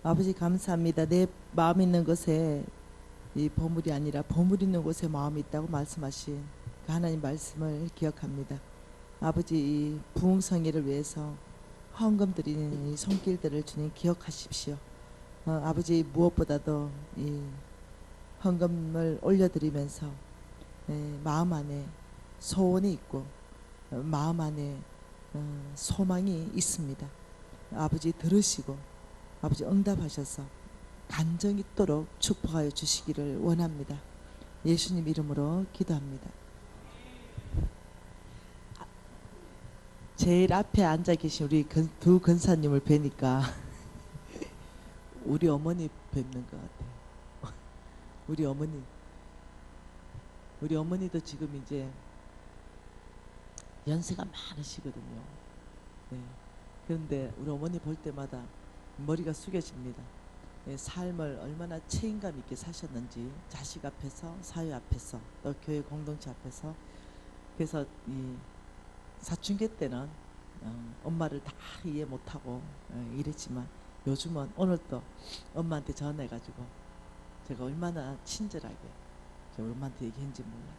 아버지 감사합니다. 내 마음 있는 곳에 이 보물이 아니라 보물 있는 곳에 마음이 있다고 말씀하신 그 하나님 말씀을 기억합니다. 아버지 이 부흥성회를 위해서 헌금 드리는 이 손길들을 주님 기억하십시오. 아버지 무엇보다도 이 헌금을 올려드리면서 마음 안에 소원이 있고 마음 안에 소망이 있습니다. 아버지 들으시고 아버지 응답하셔서 간정 있도록 축복하여 주시기를 원합니다. 예수님 이름으로 기도합니다. 제일 앞에 앉아 계신 우리 두 근사님을 뵈니까 우리 어머니 뵙는 것 같아요. 우리 어머니도 지금 이제 연세가 많으시거든요. 네. 그런데 우리 어머니 볼 때마다 머리가 숙여집니다. 삶을 얼마나 책임감 있게 사셨는지 자식 앞에서 사회 앞에서 또 교회 공동체 앞에서. 그래서 이 사춘기 때는 엄마를 다 이해 못하고 이랬지만 요즘은 오늘 또 엄마한테 전화해가지고 제가 얼마나 친절하게 제가 엄마한테 얘기했는지 몰라요.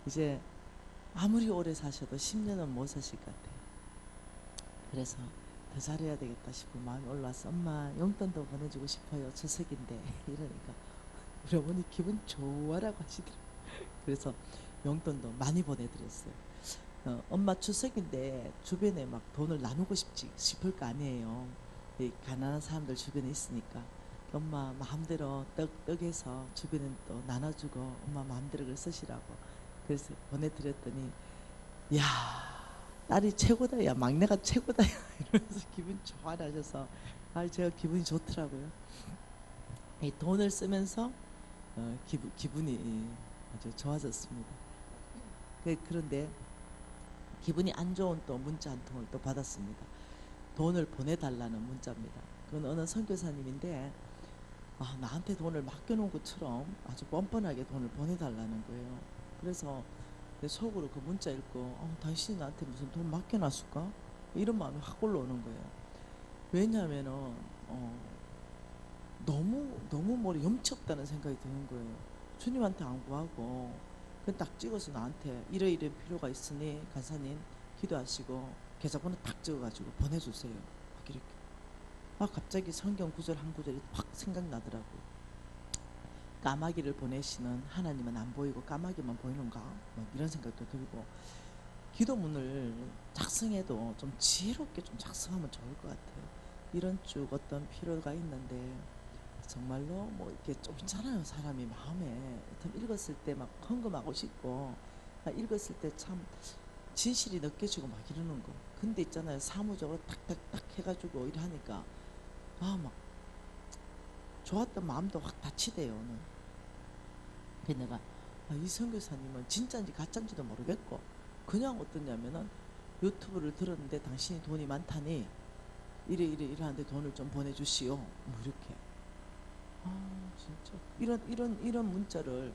이제 아무리 오래 사셔도 10년은 못 사실 것 같아요. 그래서 더 잘해야 되겠다 싶은 마음이 올라와서 엄마 용돈도 보내주고 싶어요. 추석인데 이러니까 우리 어머니 기분 좋아라고 하시더라고요. 그래서 용돈도 많이 보내드렸어요. 엄마 추석인데 주변에 막 돈을 나누고 싶을 거 아니에요. 이 가난한 사람들 주변에 있으니까 엄마 마음대로 떡해서 주변에 또 나눠주고 엄마 마음대로 그걸 쓰시라고 그래서 보내드렸더니 야 딸이 최고다 야 막내가 최고다 야 이러면서 기분 좋아하셔서 제가 기분이 좋더라고요. 이 돈을 쓰면서 기분이 아주 좋아졌습니다. 그런데 기분이 안 좋은 또 문자 한 통을 또 받았습니다. 돈을 보내달라는 문자입니다. 그건 어느 선교사님인데 나한테 돈을 맡겨놓은 것처럼 아주 뻔뻔하게 돈을 보내달라는 거예요. 그래서 내 속으로 그 문자 읽고 당신이 나한테 무슨 돈 맡겨놨을까? 이런 마음이 확 올라오는 거예요. 왜냐하면은 너무 머리 염치 없다는 생각이 드는 거예요. 주님한테 안 구하고 그냥 딱 찍어서 나한테 이래 필요가 있으니 간사님 기도하시고 계좌번호 딱 찍어가지고 보내주세요. 이렇게 갑자기 성경 구절 한 구절이 확 생각나더라고요. 까마귀를 보내시는 하나님은 안 보이고 까마귀만 보이는가? 이런 생각도 들고 기도문을 작성해도 좀 지혜롭게 좀 작성하면 좋을 것 같아요. 이런 쭉 어떤 필요가 있는데 정말로 뭐 이렇게 좀 있잖아요. 사람이 마음에 읽었을 때 막 헌금하고 싶고 읽었을 때 참 진실이 느껴지고 막 이러는 거. 근데 있잖아요. 사무적으로 탁탁탁 해가지고 이러니까 막 좋았던 마음도 확 다치대요. 그래서 내가 이 선교사님은 진짜인지 가짜인지도 모르겠고 그냥 어떠냐면은 유튜브를 들었는데 당신이 돈이 많다니 이래 하는데 돈을 좀 보내주시오. 뭐 이렇게. 진짜 이런 문자를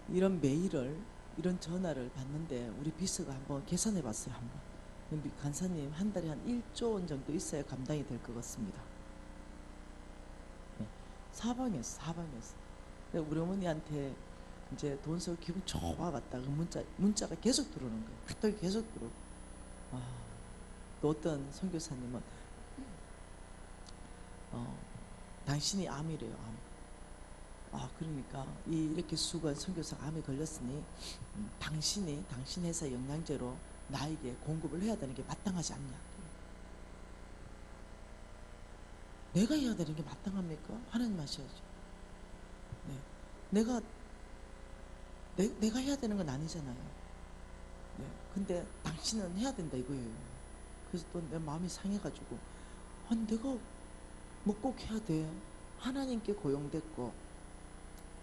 이런 메일을 이런 전화를 받는데 우리 비서가 한번 계산해 봤어요. 한번 간사님 한 달에 한 1조 원 정도 있어야 감당이 될 것 같습니다. 네. 사방에서 우리 어머니한테 이제 돈 쓰고 기분 좋아갔다 그 문자가 계속 들어오는 거예요. 갑자기 계속 들어오고 또 어떤 선교사님은 당신이 암이래요. 그러니까 이렇게 수고한 선교사가 암에 걸렸으니 당신 회사 영양제로 나에게 공급을 해야 되는 게 마땅하지 않냐. 내가 해야 되는 게 마땅합니까? 하나님 하셔야죠. 네. 내가 해야 되는 건 아니잖아요. 네. 근데 당신은 해야 된다 이거예요. 그래서 또 내 마음이 상해가지고 내가 뭐 꼭 해야 돼. 하나님께 고용됐고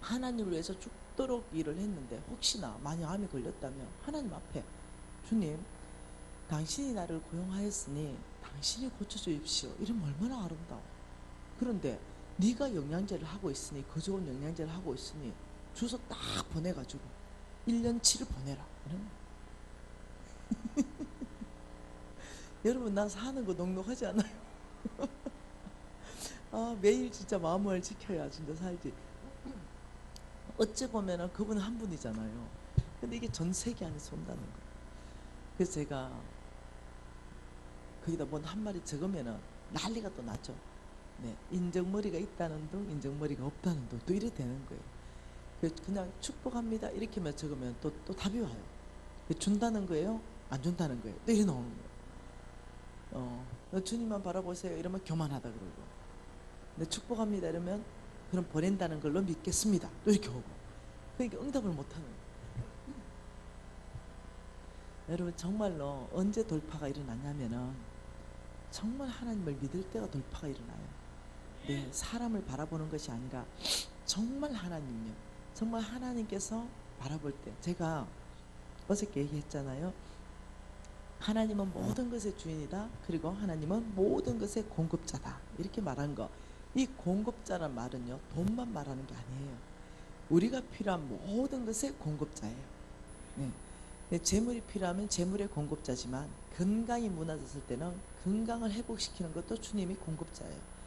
하나님을 위해서 죽도록 일을 했는데 혹시나 만약 암이 걸렸다면 하나님 앞에 주님 당신이 나를 고용하였으니 당신이 고쳐주십시오. 이러면 얼마나 아름다워. 그런데 네가 영양제를 하고 있으니 그 좋은 영양제를 하고 있으니 주소 딱 보내가지고 1년치를 보내라. 여러분 나 사는 거 넉넉하지 않아요? 매일 진짜 마음을 지켜야 진짜 살지. 어찌 보면은 그분 한 분이잖아요. 근데 이게 전 세계 안에서 온다는 거예요. 그래서 제가 거기다 뭔 한 마리 적으면은 난리가 또 나죠. 네, 인정머리가 있다는 둥, 인정머리가 없다는 둥, 또 이래 되는 거예요. 그냥 축복합니다 이렇게만 적으면 또 답이 와요. 준다는 거예요? 안 준다는 거예요? 또 이래 나오는 거예요. 주님만 바라보세요 이러면 교만하다 그러고, 근데 축복합니다 이러면 그럼 보낸다는 걸로 믿겠습니다 또 이렇게 오고, 그러니까 응답을 못하는 거예요. 여러분 정말로 언제 돌파가 일어나냐면은 정말 하나님을 믿을 때가 돌파가 일어나요. 네, 사람을 바라보는 것이 아니라 정말 하나님요, 정말 하나님께서 바라볼 때, 제가 어저께 얘기했잖아요. 하나님은 모든 것의 주인이다. 그리고 하나님은 모든 것의 공급자다. 이렇게 말한 거. 이 공급자란 말은요, 돈만 말하는 게 아니에요. 우리가 필요한 모든 것의 공급자예요. 네. 재물이 필요하면 재물의 공급자지만, 건강이 무너졌을 때는 건강을 회복시키는 것도 주님이 공급자예요.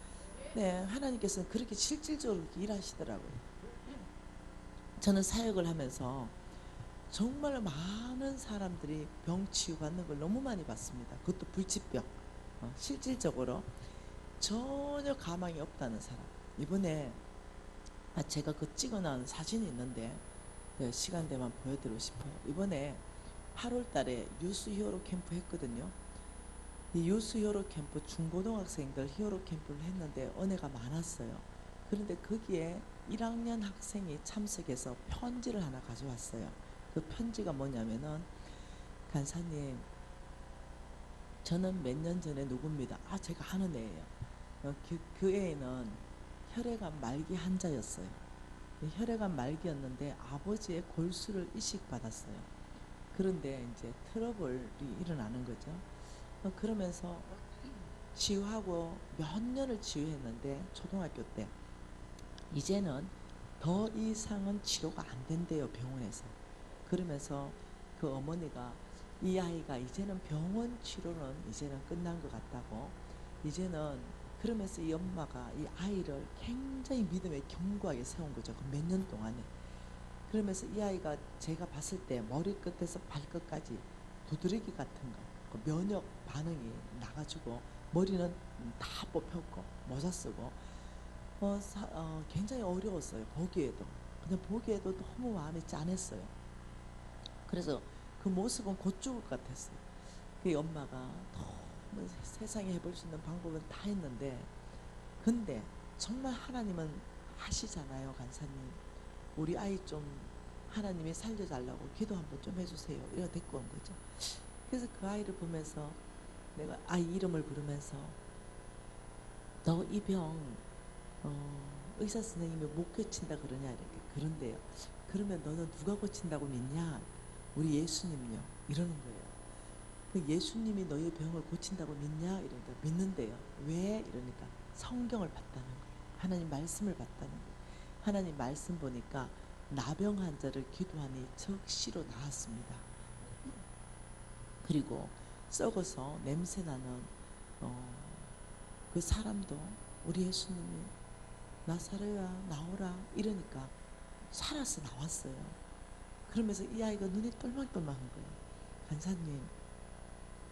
네, 하나님께서는 그렇게 실질적으로 일하시더라고요. 저는 사역을 하면서 정말 많은 사람들이 병 치유받는 걸 너무 많이 봤습니다. 그것도 불치병. 실질적으로 전혀 가망이 없다는 사람. 이번에 제가 그 찍어놓은 사진이 있는데, 시간 되면 보여드리고 싶어요. 이번에 8월 달에 유스 히어로 캠프 했거든요. 이 유스 히어로 캠프, 중고등학생들 히어로 캠프를 했는데 은혜가 많았어요. 그런데 거기에 1학년 학생이 참석해서 편지를 하나 가져왔어요. 그 편지가 뭐냐면은, 간사님, 저는 몇 년 전에 누굽니다. 제가 아는 애예요. 그 애는 혈액암 말기 환자였어요. 혈액암 말기였는데 아버지의 골수를 이식받았어요. 그런데 이제 트러블이 일어나는 거죠. 그러면서 치유하고 몇 년을 치유했는데, 초등학교 때 이제는 더 이상은 치료가 안 된대요, 병원에서. 그러면서 그 어머니가 이 아이가 이제는 병원 치료는 이제는 끝난 것 같다고, 이제는, 그러면서 이 엄마가 이 아이를 굉장히 믿음에 견고하게 세운 거죠. 그 몇 년 동안에. 그러면서 이 아이가 제가 봤을 때 머리끝에서 발끝까지 두드러기 같은 거, 그 면역 반응이 나가지고 머리는 다 뽑혔고 모자 쓰고, 굉장히 어려웠어요. 보기에도, 그냥 보기에도 너무 마음이 짠했어요. 그래서 그 모습은 곧 죽을 것 같았어요. 그 엄마가 너무 세상에 해볼 수 있는 방법은 다 했는데, 근데 정말 하나님은 하시잖아요. 간사님, 우리 아이 좀 하나님이 살려달라고 기도 한번 좀 해주세요. 이래서 데리고 온 거죠. 그래서 그 아이를 보면서 내가 아이 이름을 부르면서, 너 이 병 의사 선생님이 못 고친다 그러냐 이렇게. 그런데요, 그러면 너는 누가 고친다고 믿냐? 우리 예수님요. 이러는 거예요. 그 예수님이 너의 병을 고친다고 믿냐? 이러니까 믿는데요. 왜? 이러니까 성경을 봤다는 거예요. 하나님 말씀을 봤다는 거예요. 하나님 말씀 보니까 나병 환자를 기도하니 적시로 나았습니다. 그리고 썩어서 냄새나는 그 사람도 우리 예수님이 나사로야 나오라 이러니까 살아서 나왔어요. 그러면서 이 아이가 눈이 똘망똘망한 거예요. 간사님,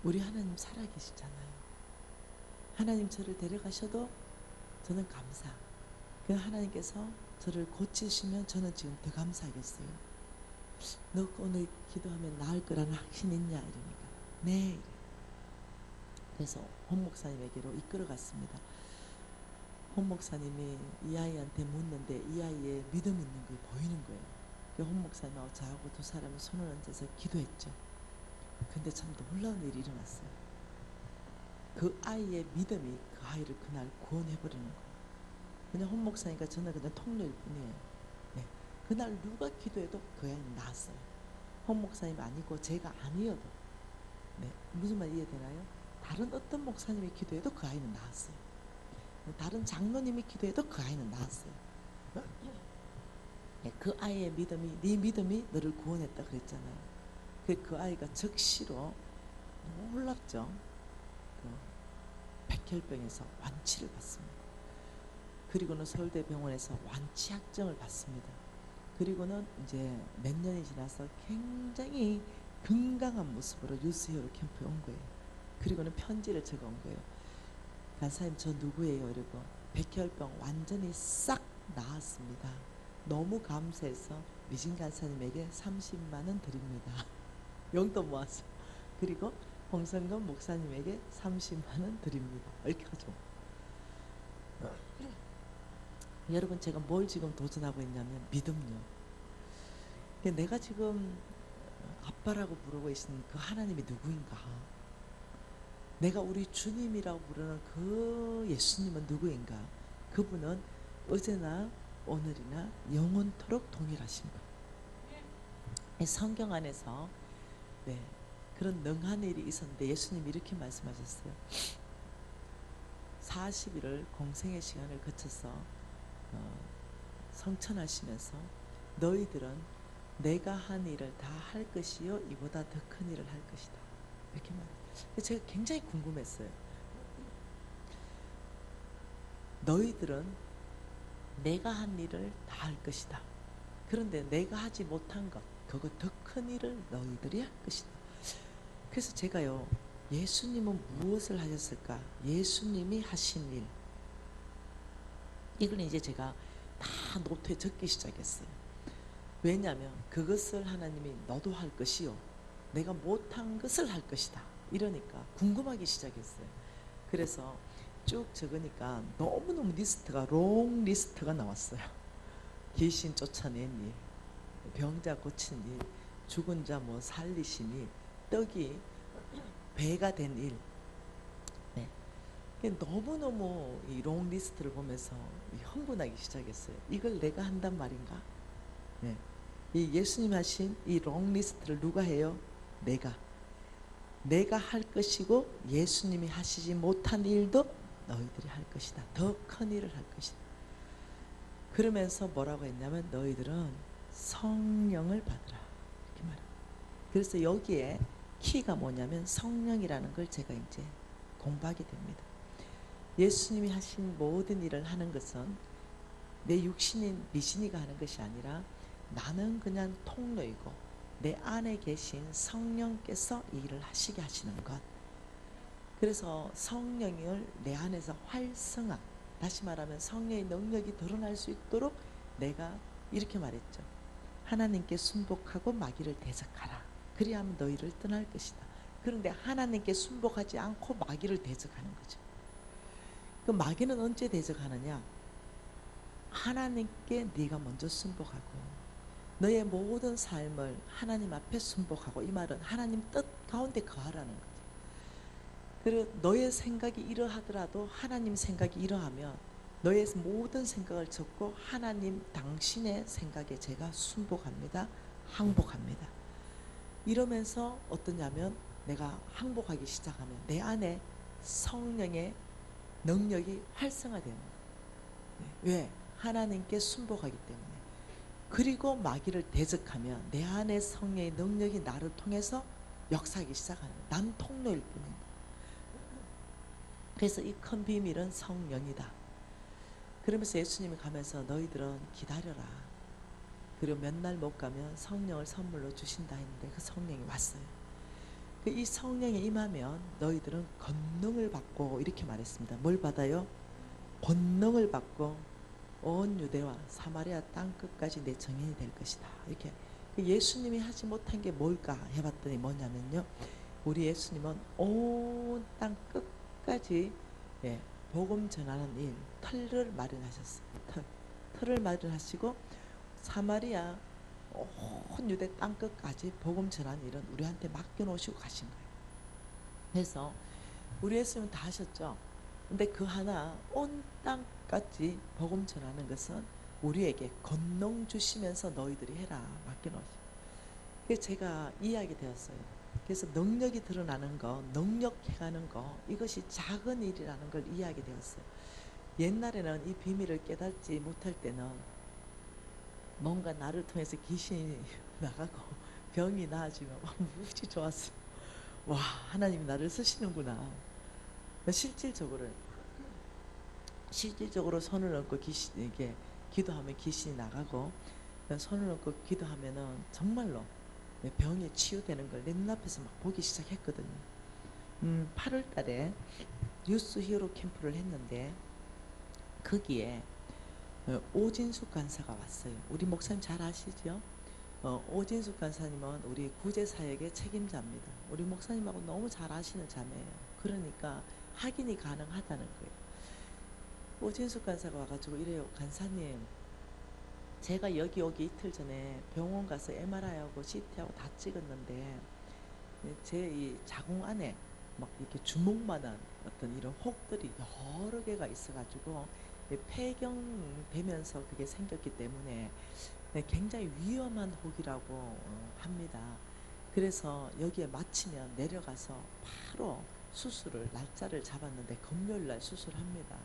우리 하나님 살아계시잖아요. 하나님 저를 데려가셔도 저는 감사. 그 하나님께서 저를 고치시면 저는 지금 더 감사하겠어요. 너 오늘 기도하면 나을 거라는 확신 있냐? 이러니까 네. 이래. 그래서 홍 목사님에게로 이끌어갔습니다. 홍 목사님이 이 아이한테 묻는데 이 아이의 믿음 있는 걸 보이는 거예요. 홍 목사님하고 저하고 두 사람이 손을 얹어서 기도했죠. 근데 참 놀라운 일이 일어났어요. 그 아이의 믿음이 그 아이를 그날 구원해버리는 거예요. 그냥 홍 목사니까 저는 그냥 통로일 뿐이에요. 네. 그날 누가 기도해도 그 아이는 나았어요. 홍 목사님 아니고 제가 아니어도. 네. 무슨 말 이해되나요? 다른 어떤 목사님이 기도해도 그 아이는 나았어요. 다른 장로님이 기도해도 그 아이는 나았어요. 네. 그 아이의 믿음이, 네 믿음이 너를 구원했다 그랬잖아요. 그 아이가 즉시로 놀랍죠. 그 백혈병에서 완치를 받습니다. 그리고는 서울대병원에서 완치약정을 받습니다. 그리고는 이제 몇 년이 지나서 굉장히 건강한 모습으로 유스히어로 캠프에 온 거예요. 그리고는 편지를 적어 온 거예요. 간사님 저 누구예요? 이러고 백혈병 완전히 싹 나았습니다. 너무 감사해서 미진 간사님에게 30만 원 드립니다. 용돈 모아서. 그리고 홍성건 목사님에게 30만 원 드립니다. 이렇게 하죠. 여러분 제가 뭘 지금 도전하고 있냐면 믿음요. 내가 지금 아빠라고 부르고 계신 그 하나님이 누구인가? 내가 우리 주님이라고 부르는 그 예수님은 누구인가? 그분은 어제나 오늘이나 영원토록 동일하신 분. 성경 안에서 네, 그런 능한 일이 있었는데 예수님이 이렇게 말씀하셨어요. 40일을 공생의 시간을 거쳐서 성천하시면서 너희들은 내가 한 일을 다 할 것이요 이보다 더 큰 일을 할 것이다. 이렇게 말해요. 제가 굉장히 궁금했어요. 너희들은 내가 한 일을 다 할 것이다. 그런데 내가 하지 못한 것, 그거 더 큰 일을 너희들이 할 것이다. 그래서 제가요, 예수님은 무엇을 하셨을까? 예수님이 하신 일. 이걸 이제 제가 다 노트에 적기 시작했어요. 왜냐하면 그것을 하나님이 너도 할 것이요, 내가 못한 것을 할 것이다. 이러니까 궁금하기 시작했어요. 그래서 쭉 적으니까 너무너무 리스트가 롱 리스트가 나왔어요. 귀신 쫓아낸 일, 병자 고친 일, 죽은 자 뭐 살리신 일, 떡이 배가 된 일. 네. 너무너무 이 롱 리스트를 보면서 흥분하기 시작했어요. 이걸 내가 한단 말인가? 네. 이 예수님 하신 이 롱 리스트를 누가 해요? 내가 할 것이고 예수님이 하시지 못한 일도 너희들이 할 것이다. 더 큰 일을 할 것이다. 그러면서 뭐라고 했냐면 너희들은 성령을 받으라. 이렇게 말해요. 그래서 여기에 키가 뭐냐면 성령이라는 걸 제가 이제 공부하게 됩니다. 예수님이 하신 모든 일을 하는 것은 내 육신인 미신이가 하는 것이 아니라 나는 그냥 통로이고 내 안에 계신 성령께서 이 일을 하시게 하시는 것. 그래서 성령을 내 안에서 활성화, 다시 말하면 성령의 능력이 드러날 수 있도록 내가 이렇게 말했죠. 하나님께 순복하고 마귀를 대적하라. 그리하면 너희를 떠날 것이다. 그런데 하나님께 순복하지 않고 마귀를 대적하는 거죠. 그 마귀는 언제 대적하느냐? 하나님께 네가 먼저 순복하고 너의 모든 삶을 하나님 앞에 순복하고, 이 말은 하나님 뜻 가운데 거하라는 거죠. 그리고 너의 생각이 이러하더라도 하나님 생각이 이러하면 너의 모든 생각을 접고 하나님 당신의 생각에 제가 순복합니다. 항복합니다. 이러면서 어떠냐면 내가 항복하기 시작하면 내 안에 성령의 능력이 활성화되는 거예요. 왜? 하나님께 순복하기 때문에. 그리고 마귀를 대적하면 내 안에 성령의 능력이 나를 통해서 역사하기 시작하는 거예요. 난 통로일 뿐입니다. 그래서 이 큰 비밀은 성령이다. 그러면서 예수님이 가면서 너희들은 기다려라. 그리고 몇 날 못 가면 성령을 선물로 주신다 했는데 그 성령이 왔어요. 이 성령이 임하면 너희들은 권능을 받고, 이렇게 말했습니다. 뭘 받아요? 권능을 받고 온 유대와 사마리아 땅 끝까지 내 증인이 될 것이다. 이렇게. 예수님이 하지 못한 게 뭘까 해봤더니 뭐냐면요, 우리 예수님은 온 땅 끝까지 복음 전하는 일, 틀을 마련하셨어요. 틀을 마련하시고 사마리아 온 유대 땅 끝까지 복음 전하는 일은 우리한테 맡겨놓으시고 가신 거예요. 그래서 우리 예수님은 다 하셨죠. 근데 그 하나 온 땅까지 복음 전하는 것은 우리에게 권능 주시면서 너희들이 해라 맡겨놓으시고. 그래서 제가 이해하게 되었어요. 그래서 능력이 드러나는 거, 능력해가는 거, 이것이 작은 일이라는 걸 이해하게 되었어요. 옛날에는 이 비밀을 깨닫지 못할 때는 뭔가 나를 통해서 귀신이 나가고 병이 나아지면 무지 좋았어요. 와, 하나님이 나를 쓰시는구나. 실질적으로 실질적으로 손을 얹고 이게 기도하면 귀신이 나가고, 손을 얹고 기도하면은 정말로 병이 치유되는 걸 내 눈앞에서 막 보기 시작했거든요. 8월 달에 뉴스 히어로 캠프를 했는데 거기에 오진숙 간사가 왔어요. 우리 목사님 잘 아시죠? 오진숙 간사님은 우리 구제사역의 책임자입니다. 우리 목사님하고 너무 잘 아시는 자매예요. 그러니까 확인이 가능하다는 거예요. 오진숙 간사가 와가지고 이래요. 간사님, 제가 여기 오기 이틀 전에 병원 가서 MRI하고 CT하고 다 찍었는데 제 이 자궁 안에 막 이렇게 주먹만한 어떤 이런 혹들이 여러 개가 있어가지고 폐경되면서 그게 생겼기 때문에 굉장히 위험한 혹이라고 합니다. 그래서 여기에 마치면 내려가서 바로 수술을 날짜를 잡았는데 금요일 날 수술합니다.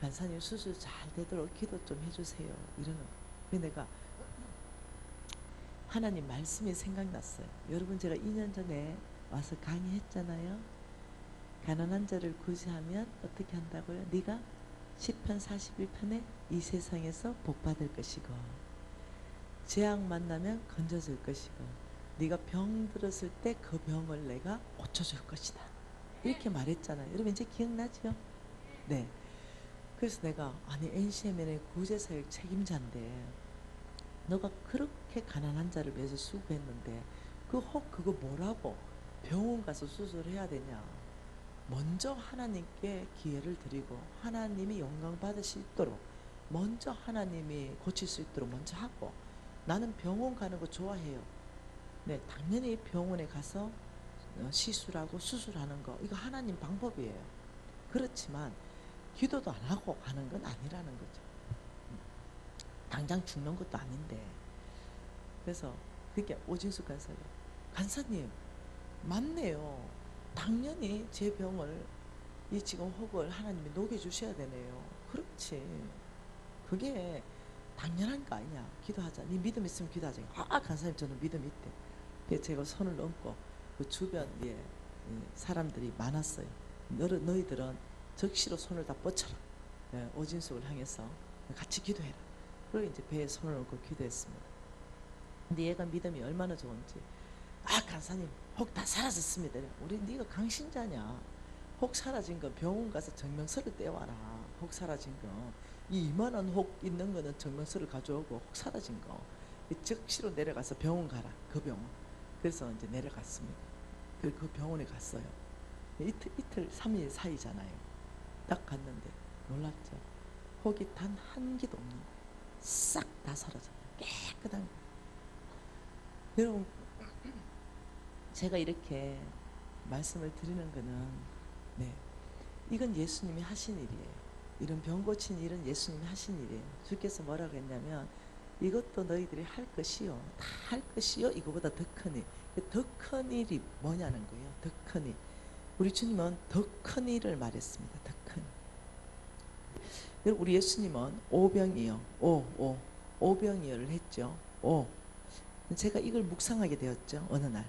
간사님 수술 잘 되도록 기도 좀 해주세요. 이러는 거예요. 내가 하나님 말씀이 생각났어요. 여러분, 제가 2년 전에 와서 강의했잖아요. 가난한 자를 구제하면 어떻게 한다고요? 네가 시편 41편에 이 세상에서 복받을 것이고 재앙 만나면 건져줄 것이고 네가 병 들었을 때 그 병을 내가 고쳐줄 것이다. 이렇게 말했잖아요. 여러분 이제 기억나죠? 네. 그래서 내가 아니 NCMN의 구제사역 책임자인데 너가 그렇게 가난한 자를 위해서 수고했는데 그거 뭐라고 병원 가서 수술해야 되냐. 먼저 하나님께 기회를 드리고 하나님이 영광 받으실 수 있도록 먼저 하나님이 고칠 수 있도록 먼저 하고 나는 병원 가는 거 좋아해요. 네, 당연히 병원에 가서 시술하고 수술하는 거 이거 하나님 방법이에요. 그렇지만 기도도 안 하고 가는 건 아니라는 거죠. 당장 죽는 것도 아닌데. 그래서 그게 오진숙 간사님, 간사님 맞네요. 당연히 제 병을 이 지금 혹을 하나님이 녹여주셔야 되네요. 그렇지. 그게 당연한 거 아니냐. 기도하자. 네 믿음 있으면 기도하자. 간사님 저는 믿음이 있대. 그래서 제가 손을 얹고 그 주변에 사람들이 많았어요. 너희들은 적시로 손을 다 뻗쳐라. 오진숙을 향해서 같이 기도해라. 그리고 이제 배에 손을 얹고 기도했습니다. 근데 얘가 믿음이 얼마나 좋은지 간사님 혹 다 사라졌습니다. 우리 네가 강신자냐. 혹 사라진 거 병원 가서 증명서를 떼와라. 혹 사라진 거 이 이만한 혹 있는 거는 증명서를 가져오고 혹 사라진 거 즉시로 내려가서 병원 가라. 그 병원. 그래서 이제 내려갔습니다. 그 병원에 갔어요. 이틀 3일 사이잖아요. 딱 갔는데 놀랍죠. 혹이 단 한 개도 없는 거예요. 싹 다 사라졌어요. 깨끗한 거예요. 여러분 제가 이렇게 말씀을 드리는 거는 이건 예수님이 하신 일이에요. 이런 병 고친 일은 예수님이 하신 일이에요. 주께서 뭐라고 했냐면 이것도 너희들이 할 것이요. 다 할 것이요. 이거보다 더 큰 일. 더 큰 일이 뭐냐는 거예요. 더 큰 일. 우리 주님은 더 큰 일을 말했습니다. 더 큰 일. 우리 예수님은 오병이요. 오병이어를 했죠. 제가 이걸 묵상하게 되었죠. 어느 날.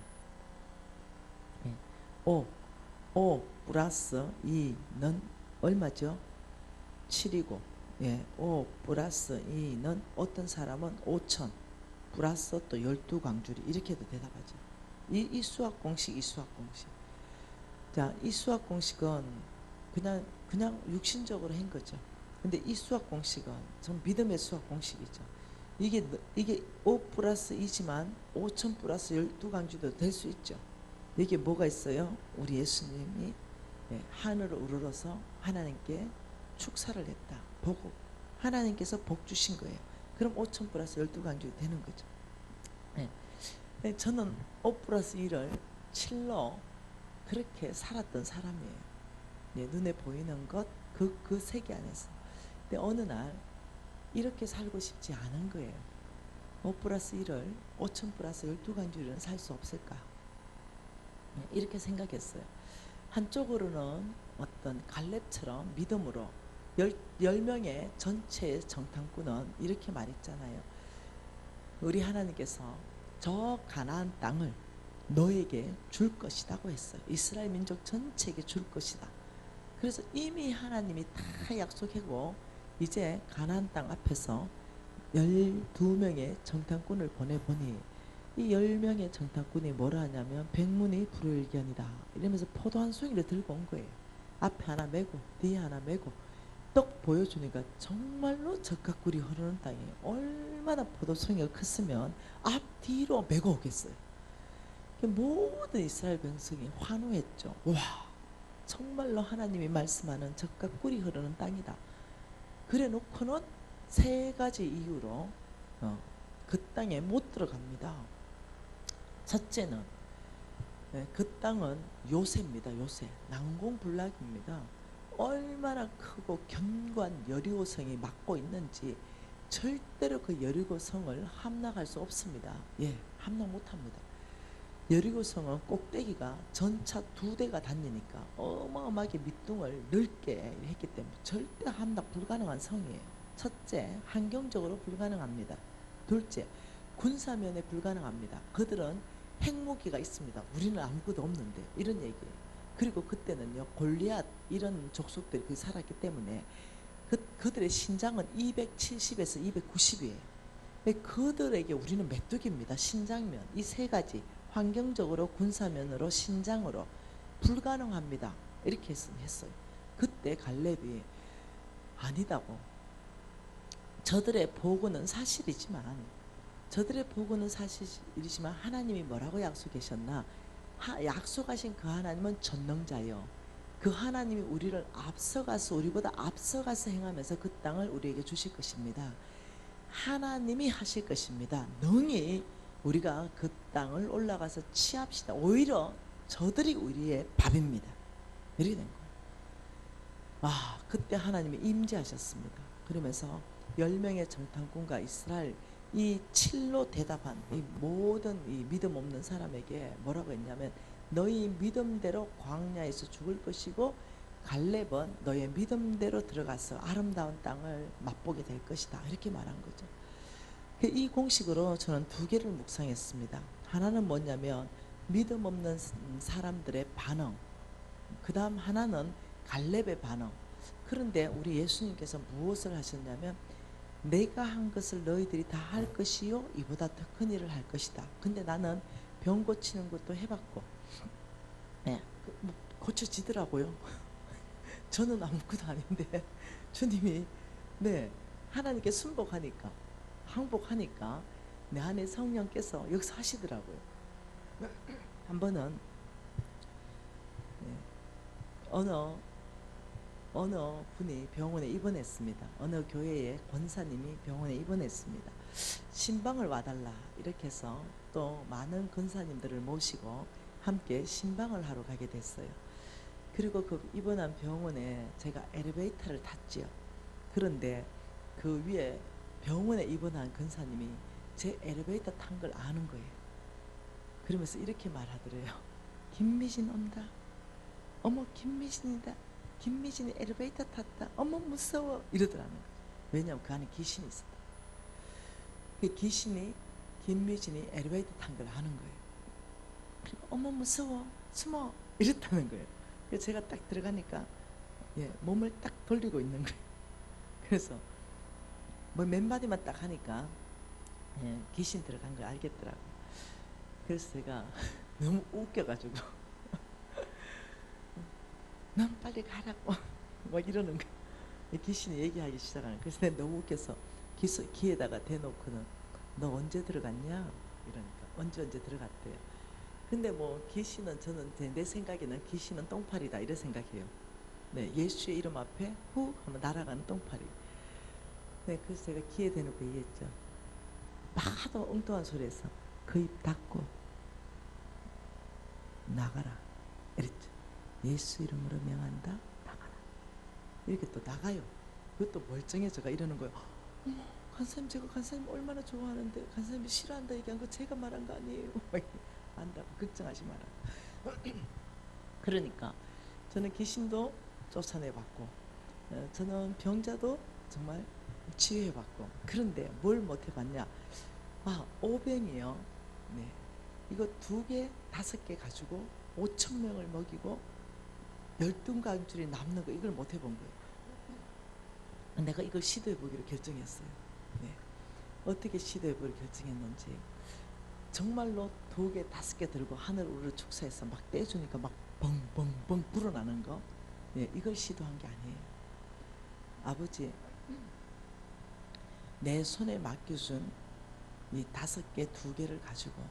5 플러스 2는 얼마죠? 7이고 5 플러스 2는 어떤 사람은 5천 플러스 또 12광주리 이렇게도 대답하죠. 이 수학 공식 자, 이 수학 공식은 그냥 육신적으로 한 거죠. 근데 이 수학 공식은 전 믿음의 수학 공식이죠. 이게 5 플러스 2지만 5천 플러스 12광주도 될 수 있죠. 이게 뭐가 있어요? 우리 예수님이 하늘을 우러러서 하나님께 축사를 했다. 보고 하나님께서 복 주신 거예요. 그럼 5천 플러스 12광주가 되는 거죠. 저는 5 플러스 1을 7로 그렇게 살았던 사람이에요. 눈에 보이는 것, 그 세계 안에서. 근데 어느 날 이렇게 살고 싶지 않은 거예요. 5 플러스 1을 5천 플러스 12광주리는 살 수 없을까? 이렇게 생각했어요. 한쪽으로는 어떤 갈렙처럼 믿음으로 10명의 전체의 정탐꾼은 이렇게 말했잖아요. 우리 하나님께서 저 가나안 땅을 너에게 줄 것이라고 했어요. 이스라엘 민족 전체에게 줄 것이다. 그래서 이미 하나님이 다 약속하고 이제 가나안 땅 앞에서 12명의 정탐꾼을 보내보니 이 10명의 정탐꾼이 뭐라 하냐면 백문이 불여일견이다 이러면서 포도 한 송이를 들고 온 거예요. 앞에 하나 메고 뒤에 하나 메고 떡 보여주니까 정말로 적과 꿀이 흐르는 땅이 얼마나 포도송이가 컸으면 앞뒤로 메고 오겠어요. 모든 이스라엘 백성이 환호했죠. 와, 정말로 하나님이 말씀하는 적과 꿀이 흐르는 땅이다. 그래 놓고는 세 가지 이유로 그 땅에 못 들어갑니다. 첫째는 그 땅은 요새입니다. 요새 난공불락입니다. 얼마나 크고 견고한 여리고성이 막고 있는지 절대로 그 여리고성을 함락할 수 없습니다. 예, 함락 못합니다. 여리고성은 꼭대기가 전차 2대가 다니니까 어마어마하게 밑둥을 넓게 했기 때문에 절대 함락 불가능한 성이에요. 첫째, 환경적으로 불가능합니다. 둘째, 군사면에 불가능합니다. 그들은 핵무기가 있습니다. 우리는 아무것도 없는데 이런 얘기예요. 그리고 그때는요 골리앗 이런 족속들이 거기 살았기 때문에 그들의 신장은 270에서 290이에요. 그들에게 우리는 메뚜기입니다. 신장면 이 세 가지 환경적으로 군사면으로 신장으로 불가능합니다. 이렇게 했어요. 그때 갈렙이 아니다고. 저들의 보고는 사실이지만 하나님이 뭐라고 약속하셨나? 약속하신 그 하나님은 전능자요. 그 하나님이 우리를 앞서가서 우리보다 앞서가서 행하면서 그 땅을 우리에게 주실 것입니다. 하나님이 하실 것입니다. 능히 우리가 그 땅을 올라가서 취합시다. 오히려 저들이 우리의 밥입니다. 이렇게 된 거예요. 아, 그때 하나님이 임재하셨습니다. 그러면서 10명의 정탐꾼과 이스라엘 이 칠로 대답한 이 모든 이 믿음 없는 사람에게 뭐라고 했냐면 너희 믿음대로 광야에서 죽을 것이고 갈렙은 너의 믿음대로 들어가서 아름다운 땅을 맛보게 될 것이다. 이렇게 말한 거죠. 이 공식으로 저는 2개를 묵상했습니다. 하나는 뭐냐면 믿음 없는 사람들의 반응, 그 다음 하나는 갈렙의 반응. 그런데 우리 예수님께서 무엇을 하셨냐면 내가 한 것을 너희들이 다 할 것이요 이보다 더 큰 일을 할 것이다. 근데 나는 병 고치는 것도 해봤고 네, 뭐 고쳐지더라고요. 저는 아무것도 아닌데 주님이 네 하나님께 순복하니까 항복하니까 내 안에 성령께서 역사하시더라고요. 한 번은 네, 어느 분이 병원에 입원했습니다. 어느 교회의 권사님이 병원에 입원했습니다. 신방을 와달라 이렇게 해서 또 많은 권사님들을 모시고 함께 신방을 하러 가게 됐어요. 그리고 그 입원한 병원에 제가 엘리베이터를 탔지요. 그런데 그 위에 병원에 입원한 권사님이 제 엘리베이터 탄 걸 아는 거예요. 그러면서 이렇게 말하더래요. 김미진 온다. 어머 김미진이다. 김미진이 엘리베이터 탔다. 어머 무서워. 이러더라는 거죠. 왜냐하면 그 안에 귀신이 있었다. 그 귀신이 김미진이 엘리베이터 탄 걸 아는 거예요. 그리고 어머 무서워. 숨어. 이랬다는 거예요. 그래서 제가 딱 들어가니까 몸을 딱 돌리고 있는 거예요. 그래서 뭐 몇 마디만 딱 하니까 귀신 들어간 걸 알겠더라고요. 그래서 제가 너무 웃겨가지고 넌 빨리 가라고 막 이러는 거. 귀신이 얘기하기 시작하는. 그래서 내가 너무 웃겨서 귀에다가 대놓고는 너 언제 들어갔냐 이러니까 언제 들어갔대요. 근데 뭐 귀신은 저는 내 생각에는 귀신은 똥파리다 이런 생각해요. 네, 예수의 이름 앞에 후 하면 날아가는 똥파리. 네, 그래서 제가 귀에 대놓고 얘기했죠. 하도 엉뚱한 소리에서 그 입 닫고 나가라 이랬죠. 예수 이름으로 명한다 나가라. 이렇게 또 나가요. 그것도 멀쩡해져가 이러는 거예요. 어머 간사님 제가 간사님 얼마나 좋아하는데 간사님이 싫어한다 얘기한 거 제가 말한 거 아니에요. 안다고 걱정하지 마라. 그러니까 저는 귀신도 쫓아내봤고 저는 병자도 정말 치유해봤고 그런데 뭘 못해봤냐. 오병이요. 네, 이거 2개 5개 가지고 5,000명을 먹이고 열등강줄이 남는 거 이걸 못 해본 거예요. 내가 이걸 시도해 보기로 결정했어요. 네. 어떻게 시도해 보기로 결정했는지 정말로 2개, 5개 들고 하늘 우르르 축사해서 막 떼주니까 막 벙벙벙 불어나는 거. 네, 이걸 시도한 게 아니에요. 아버지, 내 손에 맡겨준 이 5개, 2개를 가지고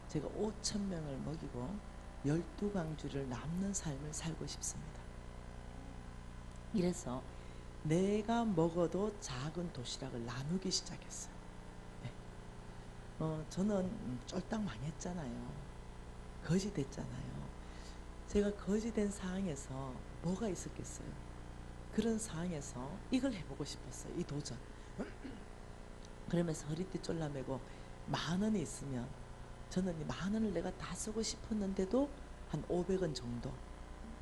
제가 5,000명을 먹이고 12강주를 남는 삶을 살고 싶습니다. 이래서 내가 먹어도 작은 도시락을 나누기 시작했어요. 네. 저는 쫄딱 망했잖아요. 거지됐잖아요. 제가 거지된 상황에서 뭐가 있었겠어요? 그런 상황에서 이걸 해보고 싶었어요. 이 도전. 그러면서 허리띠 쫄라매고 10,000원이 있으면 저는 이 10,000원을 내가 다 쓰고 싶었는데도 한 500원 정도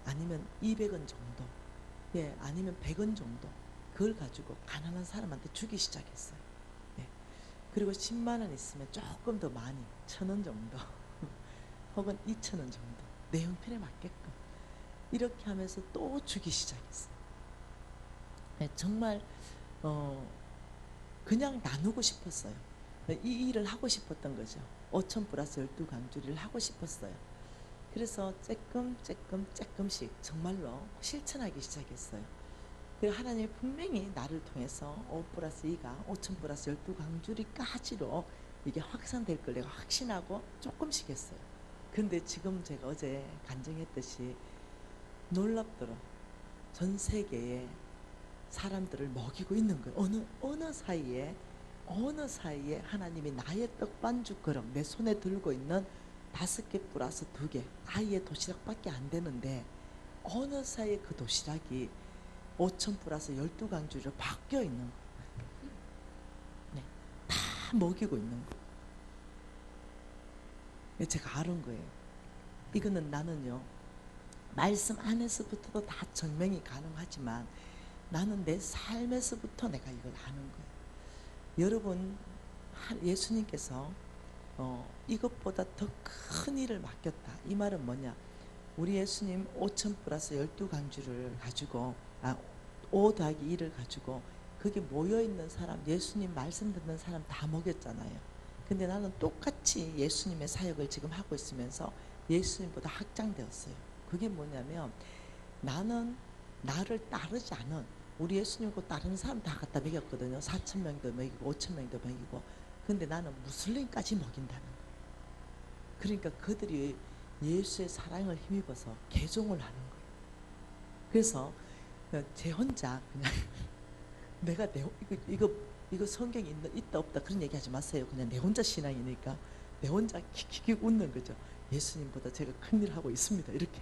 아니면 200원 정도 예, 아니면 100원 정도 그걸 가지고 가난한 사람한테 주기 시작했어요. 예. 그리고 10만 원 있으면 조금 더 많이 1,000원 정도 혹은 2,000원 정도 내 형편에 맞게끔 이렇게 하면서 또 주기 시작했어요. 예, 정말 그냥 나누고 싶었어요. 이 일을 하고 싶었던 거죠. 5,000 플러스 12강주를 하고 싶었어요. 그래서 조금씩 정말로 실천하기 시작했어요. 그리고 하나님이 분명히 나를 통해서 5 플러스 2가 5,000 플러스 12강주리까지로 이게 확산될 걸 내가 확신하고 조금씩 했어요. 근데 지금 제가 어제 간증했듯이 놀랍도록 전 세계에 사람들을 먹이고 있는 거예요. 어느 사이에 하나님이 나의 떡반죽 그릇 내 손에 들고 있는 5개 플러스 2개 아이의 도시락밖에 안 되는데 어느 사이에 그 도시락이 5,000 플러스 12강주로 바뀌어 있는 거예요. 네, 다 먹이고 있는 거예요. 제가 아는 거예요. 이거는 나는요 말씀 안에서부터도 다 증명이 가능하지만 나는 내 삶에서부터 내가 이걸 아는 거예요. 여러분 예수님께서 이것보다 더 큰 일을 맡겼다. 이 말은 뭐냐? 우리 예수님 5,000 플러스 12강주를 가지고 5 더하기 2를 가지고 거기 모여있는 사람 예수님 말씀 듣는 사람 다 먹였잖아요. 근데 나는 똑같이 예수님의 사역을 지금 하고 있으면서 예수님보다 확장되었어요. 그게 뭐냐면 나는 나를 따르지 않은 우리 예수님과 따르는 사람 다 갖다 먹였거든요. 4,000명도 먹이고 5,000명도 먹이고. 근데 나는 무슬림까지 먹인다는 거예요. 그러니까 그들이 예수의 사랑을 힘입어서 개종을 하는 거예요. 그래서 제 혼자 그냥 내가 이거 성경에 있다 없다 그런 얘기하지 마세요. 그냥 내 혼자 신앙이니까 내 혼자 킥킥 웃는 거죠. 예수님보다 제가 큰일 하고 있습니다. 이렇게.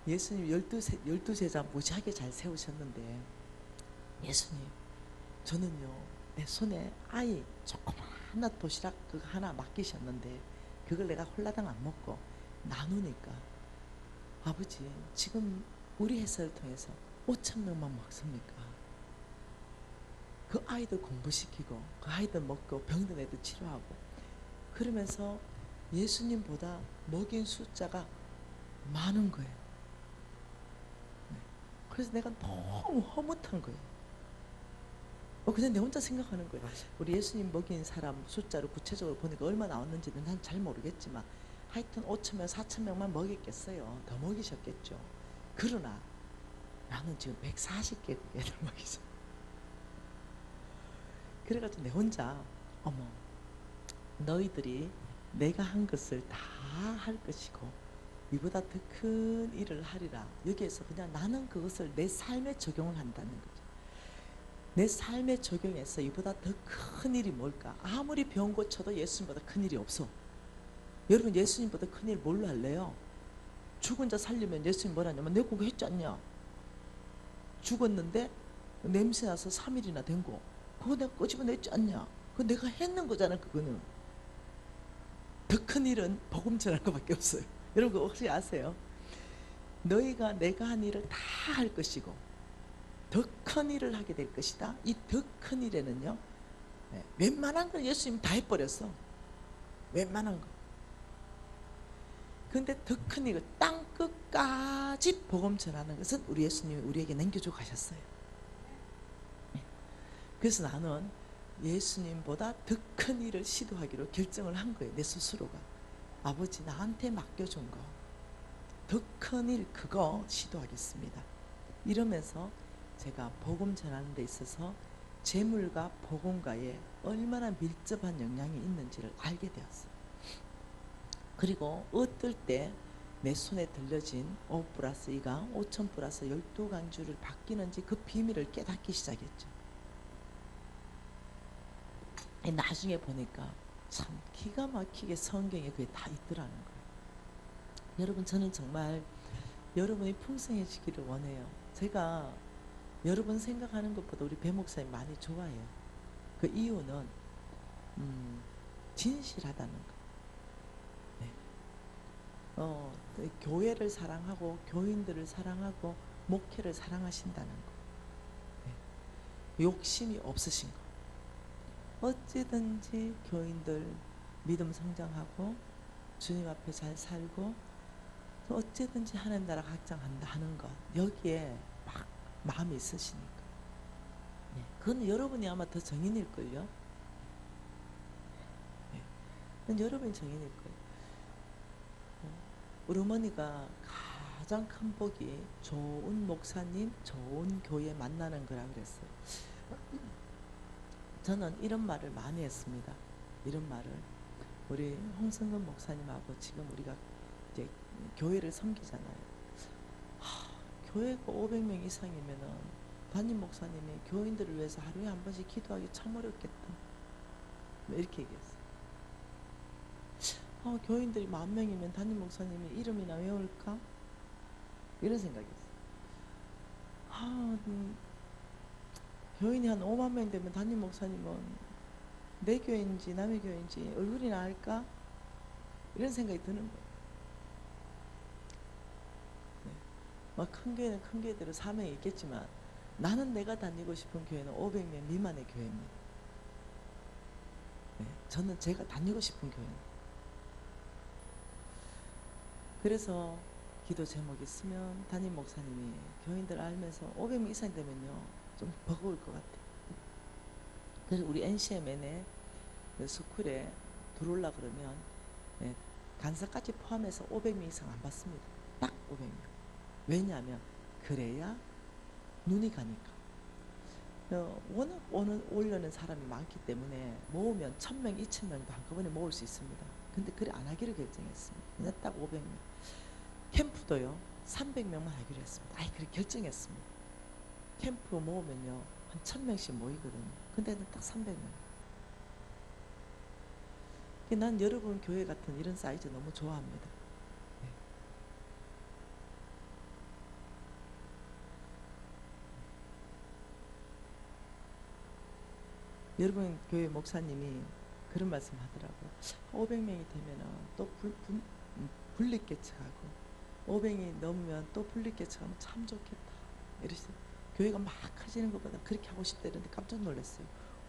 예수님 12제자 무지하게 잘 세우셨는데 예수님 저는요 내 손에 아이 조그마한 도시락 그거 하나 맡기셨는데 그걸 내가 홀라당 안 먹고 나누니까 아버지 지금 우리 회사를 통해서 5,000명만 먹습니까? 그 아이들 공부시키고 그 아이들 먹고 병든 애들 치료하고 그러면서 예수님보다 먹인 숫자가 많은 거예요. 네. 그래서 내가 너무 허무한 거예요. 그냥 내 혼자 생각하는 거예요. 우리 예수님 먹인 사람 숫자를 구체적으로 보니까 얼마 나왔는지는 난 잘 모르겠지만 하여튼 5,000명, 4,000명만 먹였겠어요. 더 먹이셨겠죠. 그러나 나는 지금 140개 애들 먹이죠. 그래가지고 내 혼자 어머 너희들이 내가 한 것을 다 할 것이고 이보다 더 큰 일을 하리라. 여기에서 그냥 나는 그것을 내 삶에 적용을 한다는 거죠. 내 삶에 적용해서 이보다 더 큰 일이 뭘까? 아무리 병 고쳐도 예수님보다 큰 일이 없어. 여러분 예수님보다 큰 일 뭘로 할래요? 죽은 자 살리면 예수님 뭐라냐면 내가 그거 했지 않냐? 죽었는데 냄새나서 3일이나 된 거 그거 내가 끄집어냈지 않냐? 그거 내가 했는 거잖아. 그거는 더 큰 일은 복음 전할 것밖에 없어요. 여러분 그거 혹시 아세요? 너희가 내가 한 일을 다 할 것이고 더 큰 일을 하게 될 것이다. 이 더 큰 일에는요 웬만한 걸 예수님이 다 해버렸어. 웬만한 거 근데 더 큰 이거 땅 끝까지 복음 전하는 것은 우리 예수님이 우리에게 남겨주고 가셨어요. 그래서 나는 예수님보다 더 큰 일을 시도하기로 결정을 한 거예요. 내 스스로가. 아버지 나한테 맡겨준 거 더 큰 일 그거 시도하겠습니다. 이러면서 제가 복음 전하는 데 있어서 재물과 복음과에 얼마나 밀접한 영향이 있는지를 알게 되었어요. 그리고 어떨 때 내 손에 들려진 5 플러스 2강, 5천 플러스 12강주를 바뀌는지 그 비밀을 깨닫기 시작했죠. 나중에 보니까 참 기가 막히게 성경에 그게 다 있더라는 거예요. 여러분 저는 정말 여러분이 풍성해지기를 원해요. 제가 여러분 생각하는 것보다 우리 배 목사님 많이 좋아해요. 그 이유는 진실하다는 거. 네. 교회를 사랑하고 교인들을 사랑하고 목회를 사랑하신다는 거. 네. 욕심이 없으신 거. 어찌든지 교인들 믿음 성장하고 주님 앞에 잘 살고 어찌든지 하나님 나라 확장한다 하는 것. 여기에 막 마음이 있으시니까. 네. 그건 여러분이 아마 더 정인일걸요. 네. 그건 여러분이 정인일걸요. 우리 어머니가 가장 큰 복이 좋은 목사님, 좋은 교회 만나는 거라 그랬어요. 저는 이런 말을 많이 했습니다. 이런 말을 우리 홍성근 목사님하고 지금 우리가 이제 교회를 섬기잖아요. 교회가 500명 이상이면은 담임 목사님이 교인들을 위해서 하루에 한 번씩 기도하기 참 어렵겠다. 이렇게 얘기했어요. 교인들이 10,000명이면 담임 목사님이 이름이나 외울까? 이런 생각이었어요. 교인이 한 5만 명 되면 담임 목사님은 내 교회인지 남의 교회인지 얼굴이나 알까? 이런 생각이 드는 거예요. 네. 막 큰 교회는 큰 교회대로 사명이 있겠지만 나는 내가 다니고 싶은 교회는 500명 미만의 교회입니다. 네. 저는 제가 다니고 싶은 교회입니다. 그래서 기도 제목이 있으면 담임 목사님이 교인들 알면서 500명 이상 되면요 좀 버거울 것 같아요. 그래서 우리 NCMN에 그 스쿨에 들어올라 그러면 간사까지 포함해서 500명 이상 안 받습니다. 딱 500명. 왜냐하면 그래야 눈이 가니까. 워낙 오려는 사람이 많기 때문에 모으면 1,000명, 2,000명도 한꺼번에 모을 수 있습니다. 근데 그래 안 하기로 결정했습니다. 그냥 딱 500명. 캠프도요 300명만 하기로 했습니다. 그렇게 결정했습니다. 캠프 모으면요 한 1,000명씩 모이거든요. 근데 딱 300명. 난 여러분 교회 같은 이런 사이즈 너무 좋아합니다. 네. 여러분 교회 목사님이 그런 말씀 하더라고요. 500명이 되면은 또 분립개척하고 500이 넘으면 또 분립개척하면 참 좋겠다. 이러시죠. 교회가 막 커지는 것보다 그렇게 하고 싶다 이러는데 깜짝 놀랐어요.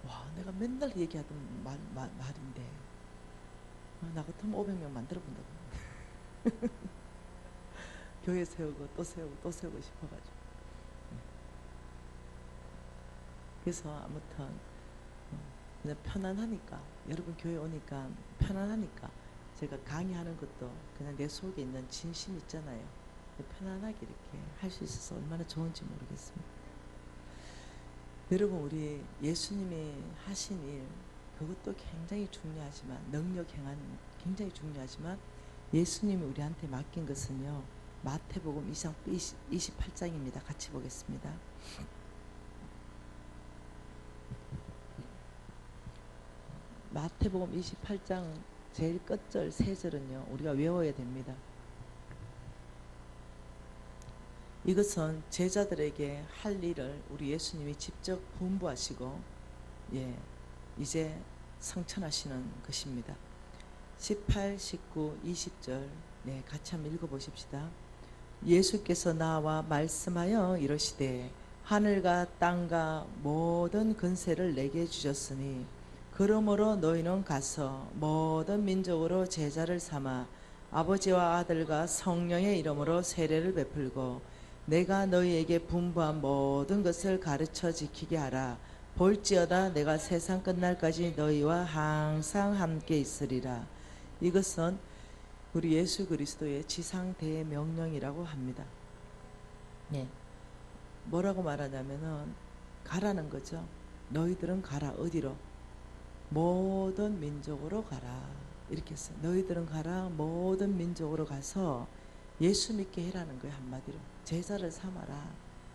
와, 내가 맨날 얘기하던 말인데 나 같으면 500명 만들어 본다고. 교회 세우고 또 세우고 또 세우고 싶어가지고. 그래서 아무튼 그냥 편안하니까 여러분 교회 오니까 편안하니까 제가 강의하는 것도 그냥 내 속에 있는 진심 있잖아요. 편안하게 이렇게 할 수 있어서 얼마나 좋은지 모르겠습니다. 여러분 우리 예수님이 하신 일 그것도 굉장히 중요하지만 능력 행하는 굉장히 중요하지만 예수님이 우리한테 맡긴 것은요. 마태복음 28장입니다. 같이 보겠습니다. 마태복음 28장 제일 끝절 3절은요. 우리가 외워야 됩니다. 이것은 제자들에게 할 일을 우리 예수님이 직접 분부하시고 이제 성천하시는 것입니다. 18, 19, 20절 같이 한번 읽어보십시다. 예수께서 나와 말씀하여 이르시되 하늘과 땅과 모든 권세를 내게 주셨으니 그러므로 너희는 가서 모든 민족으로 제자를 삼아 아버지와 아들과 성령의 이름으로 세례를 베풀고 내가 너희에게 분부한 모든 것을 가르쳐 지키게 하라. 볼지어다 내가 세상 끝날까지 너희와 항상 함께 있으리라. 이것은 우리 예수 그리스도의 지상 대명령이라고 합니다. 네. 뭐라고 말하냐면은 가라는 거죠. 너희들은 가라. 어디로? 모든 민족으로 가라. 이렇게 했어요. 너희들은 가라. 모든 민족으로 가서 예수 믿게 해라는 거예요. 한마디로 제자를 삼아라.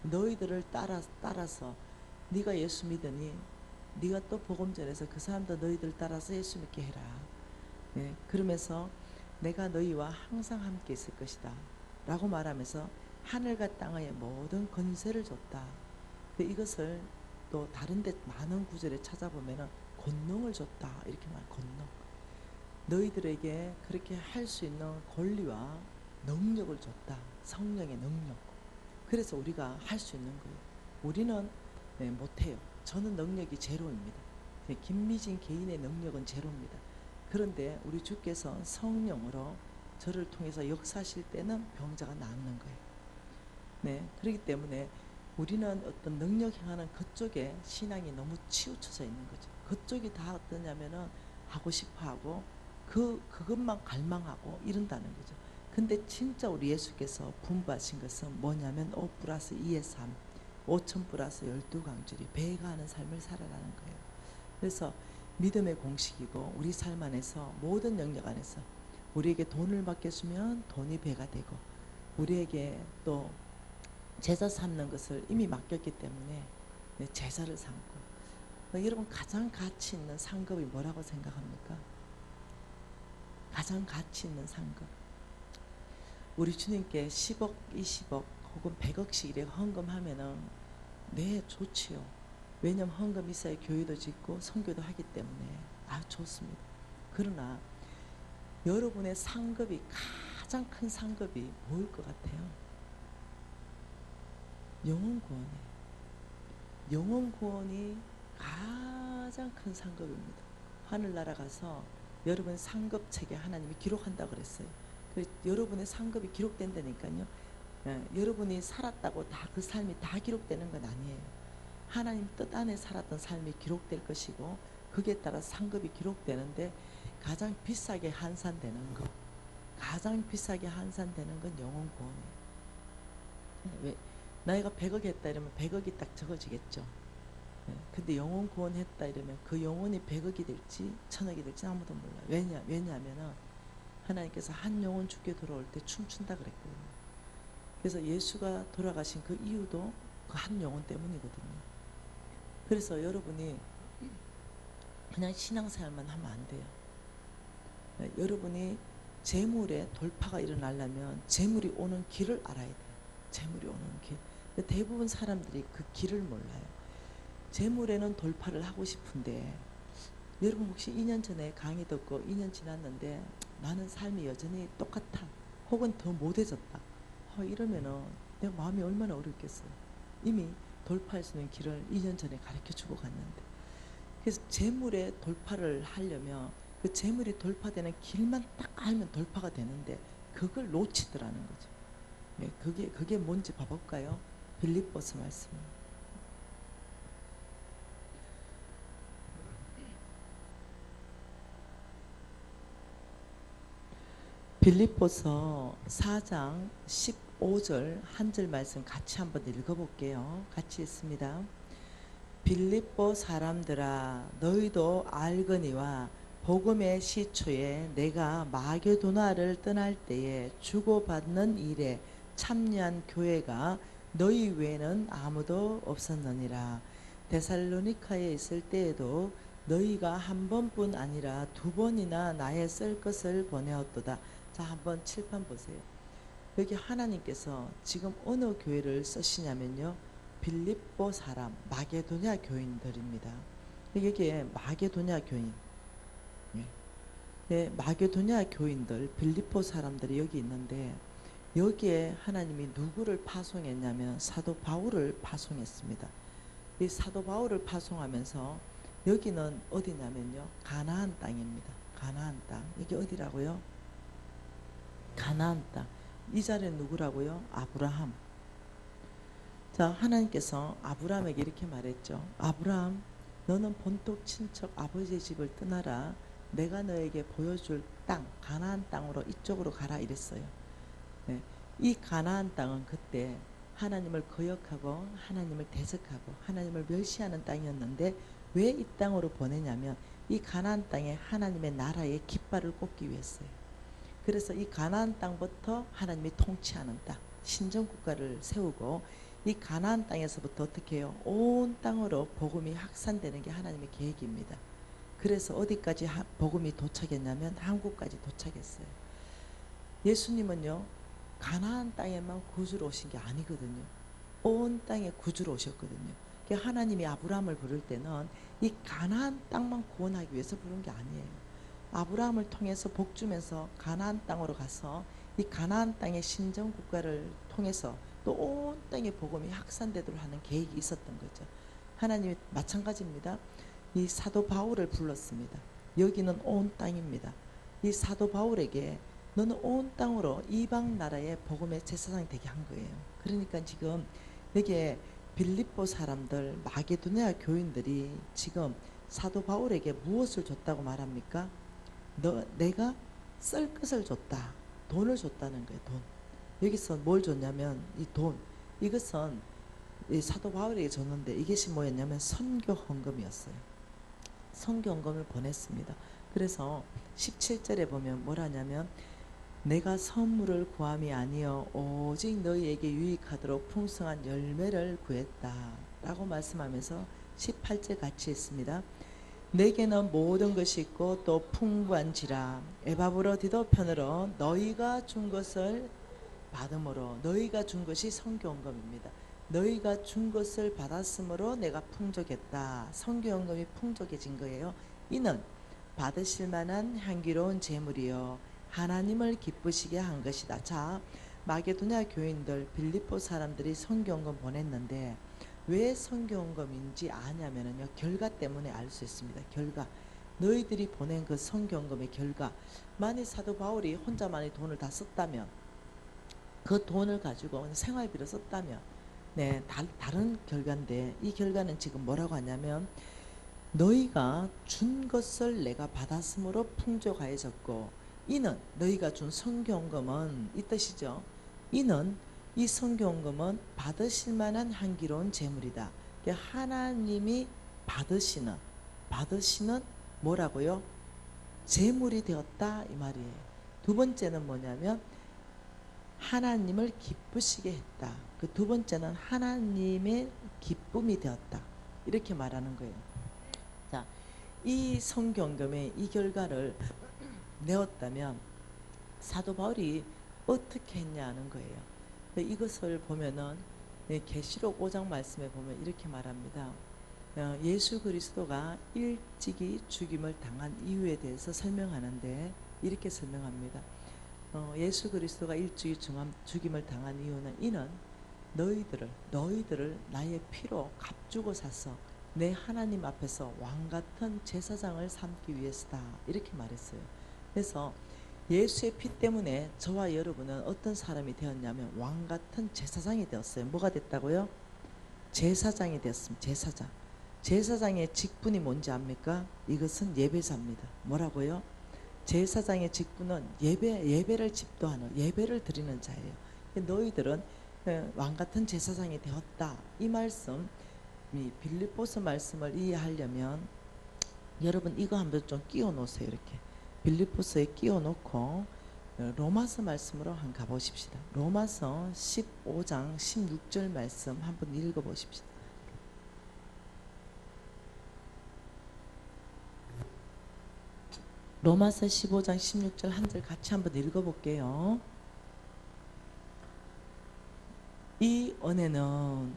너희들을 따라서 네가 예수 믿으니 네가 또 복음 전해서 그 사람도 너희들 따라서 예수 믿게 해라. 네, 그러면서 내가 너희와 항상 함께 있을 것이다 라고 말하면서 하늘과 땅의 모든 권세를 줬다. 이것을 또 다른 데 많은 구절에 찾아보면 권능을 줬다 이렇게 말. 권능, 너희들에게 그렇게 할 수 있는 권리와 능력을 줬다. 성령의 능력. 그래서 우리가 할 수 있는 거예요. 우리는 못해요. 저는 능력이 제로입니다. 김미진 개인의 능력은 제로입니다. 그런데 우리 주께서 성령으로 저를 통해서 역사하실 때는 병자가 낫는 거예요. 네, 그렇기 때문에 우리는 어떤 능력 행하는 그쪽에 신앙이 너무 치우쳐져 있는 거죠. 그쪽이 다 어떠냐면은 하고 싶어하고 그것만 갈망하고 이런다는 거죠. 근데 진짜 우리 예수께서 분부하신 것은 뭐냐면 5 플러스 2의 3, 5천 플러스 12강줄이 배가 하는 삶을 살아라는 거예요. 그래서 믿음의 공식이고 우리 삶 안에서 모든 영역 안에서 우리에게 돈을 맡겨주면 돈이 배가 되고 우리에게 또 제자 삼는 것을 이미 맡겼기 때문에 제자를 삼고. 여러분 가장 가치 있는 상급이 뭐라고 생각합니까? 가장 가치 있는 상급. 우리 주님께 10억, 20억 혹은 100억씩 이렇게 헌금하면은 네 좋지요. 왜냐면 헌금 있어야 교회도 짓고 선교도 하기 때문에 좋습니다. 그러나 여러분의 상급이 가장 큰 상급이 뭐일 것 같아요? 영혼 구원이에요. 영혼 구원이 가장 큰 상급입니다. 하늘나라 가서 여러분 상급책에 하나님이 기록한다고 그랬어요. 여러분의 상급이 기록된다니까요. 여러분이 살았다고 다 그 삶이 다 기록되는 건 아니에요. 하나님 뜻 안에 살았던 삶이 기록될 것이고 거기에 따라 상급이 기록되는데 가장 비싸게 환산되는 거, 가장 비싸게 환산되는 건 영혼 구원이에요. 왜? 나이가 100억 했다 이러면 100억이 딱 적어지겠죠. 근데 영혼 구원했다 이러면 그 영혼이 100억이 될지 1000억이 될지 아무도 몰라요. 왜냐하면 하나님께서 한 영혼 죽게 돌아올 때 춤춘다 그랬거든요. 그래서 예수가 돌아가신 그 이유도 그 한 영혼 때문이거든요. 그래서 여러분이 그냥 신앙생활만 하면 안 돼요. 여러분이 재물의 돌파가 일어나려면 재물이 오는 길을 알아야 돼요. 재물이 오는 길. 대부분 사람들이 그 길을 몰라요. 재물에는 돌파를 하고 싶은데 여러분 혹시 2년 전에 강의 듣고 2년 지났는데 나는 삶이 여전히 똑같아 혹은 더 못해졌다 이러면은 내 마음이 얼마나 어렵겠어요. 이미 돌파할 수 있는 길을 2년 전에 가르쳐 주고 갔는데. 그래서 재물의 돌파를 하려면 그 재물이 돌파되는 길만 딱 알면 돌파가 되는데 그걸 놓치더라는 거죠. 네, 그게 뭔지 봐볼까요? 빌립보서 말씀. 빌립보서 4장 15절 한 절 말씀 같이 한번 읽어볼게요. 같이 읽습니다. 빌립보 사람들아 너희도 알거니와 복음의 시초에 내가 마게도나를 떠날 때에 주고받는 일에 참여한 교회가 너희 외에는 아무도 없었느니라. 데살로니카에 있을 때에도 너희가 한 번뿐 아니라 2번이나 나의 쓸 것을 보내었도다. 자, 한번 칠판 보세요. 여기 하나님께서 지금 어느 교회를 쓰시냐면요. 빌립보 사람, 마게도냐 교인들입니다. 여기에 마게도냐 교인, 네, 마게도냐 교인들, 빌립보 사람들이 여기 있는데 여기에 하나님이 누구를 파송했냐면 사도 바울을 파송했습니다. 이 사도 바울을 파송하면서 여기는 어디냐면요. 가나안 땅입니다. 가나안 땅. 이게 어디라고요? 가나안 땅. 이 자리는 누구라고요? 아브라함. 자, 하나님께서 아브라함에게 이렇게 말했죠. 아브라함, 너는 본토 친척 아버지의 집을 떠나라. 내가 너에게 보여줄 땅, 가나안 땅으로 이쪽으로 가라 이랬어요. 네. 이 가나안 땅은 그때 하나님을 거역하고 하나님을 대적하고 하나님을 멸시하는 땅이었는데 왜 이 땅으로 보내냐면 이 가나안 땅에 하나님의 나라의 깃발을 꽂기 위해서요. 그래서 이 가나안 땅부터 하나님이 통치하는 땅, 신정국가를 세우고 이 가나안 땅에서부터 어떻게 해요? 온 땅으로 복음이 확산되는 게 하나님의 계획입니다. 그래서 어디까지 복음이 도착했냐면 한국까지 도착했어요. 예수님은요, 가나안 땅에만 구주로 오신 게 아니거든요. 온 땅에 구주로 오셨거든요. 하나님이 아브라함을 부를 때는 이 가나안 땅만 구원하기 위해서 부른 게 아니에요. 아브라함을 통해서 복 주면서 가나안 땅으로 가서 이 가나안 땅의 신정 국가를 통해서 또 온 땅에 복음이 확산되도록 하는 계획이 있었던 거죠. 하나님이 마찬가지입니다. 이 사도 바울을 불렀습니다. 여기는 온 땅입니다. 이 사도 바울에게 너는 온 땅으로 이방 나라의 복음의 제사장이 되게 한 거예요. 그러니까 지금 여기에 빌립보 사람들, 마게도냐 교인들이 지금 사도 바울에게 무엇을 줬다고 말합니까? 내가 쓸 것을 줬다. 돈을 줬다는 거예요. 돈. 여기서 뭘 줬냐면 이 돈. 이것은 이 사도 바울에게 줬는데 이것이 뭐였냐면 선교 헌금이었어요. 선교 헌금을 보냈습니다. 그래서 17절에 보면 뭐라냐면 내가 선물을 구함이 아니여 오직 너희에게 유익하도록 풍성한 열매를 구했다 라고 말씀하면서 18절 같이 했습니다. 내게는 모든 것이 있고 또 풍부한지라 에바브로 디도편으로 너희가 준 것을 받음으로 너희가 준 것이 선교헌금입니다. 너희가 준 것을 받았으므로 내가 풍족했다. 선교헌금이 풍족해진 거예요. 이는 받으실 만한 향기로운 제물이요 하나님을 기쁘시게 한 것이다. 자, 마게도냐 교인들 빌립보 사람들이 선교헌금 보냈는데 왜 선교헌금인지 아냐면요 결과 때문에 알 수 있습니다. 결과. 너희들이 보낸 그 선교헌금의 결과. 만일 사도 바울이 혼자만의 돈을 다 썼다면 그 돈을 가지고 생활비로 썼다면 네, 다른 결과인데 이 결과는 지금 뭐라고 하냐면 너희가 준 것을 내가 받았으므로 풍족하여졌고 이는 너희가 준 선교헌금은 이 뜻이죠. 이는 이 선교헌금은 받으실 만한 향기로운 제물이다. 하나님이 받으시는 뭐라고요? 제물이 되었다 이 말이에요. 두 번째는 뭐냐면 하나님을 기쁘시게 했다. 그 두 번째는 하나님의 기쁨이 되었다. 이렇게 말하는 거예요. 자, 이 선교헌금의 이 결과를 내었다면 사도 바울이 어떻게 했냐는 거예요. 이것을 보면은 계시록 5장 말씀에 보면 이렇게 말합니다. 예수 그리스도가 일찍이 죽임을 당한 이유에 대해서 설명하는데 이렇게 설명합니다. 예수 그리스도가 일찍이 죽임을 당한 이유는 이는 너희들을 나의 피로 값주고 사서 내 하나님 앞에서 왕같은 제사장을 삼기 위해서다. 이렇게 말했어요. 그래서 예수의 피 때문에 저와 여러분은 어떤 사람이 되었냐면 왕같은 제사장이 되었어요. 뭐가 됐다고요? 제사장이 되었습니다. 제사장. 제사장의 직분이 뭔지 압니까? 이것은 예배자입니다. 뭐라고요? 제사장의 직분은 예배를 집도하는 예배를 드리는 자예요. 너희들은 왕같은 제사장이 되었다. 이 말씀, 이 빌립보서 말씀을 이해하려면 여러분 이거 한번 좀 끼워 놓으세요. 이렇게 빌립보서에 끼워 놓고 로마서 말씀으로 한번 가보십시다. 로마서 15장 16절 말씀 한번 읽어보십시다. 로마서 15장 16절 한 절 같이 한번 읽어볼게요. 이 은혜는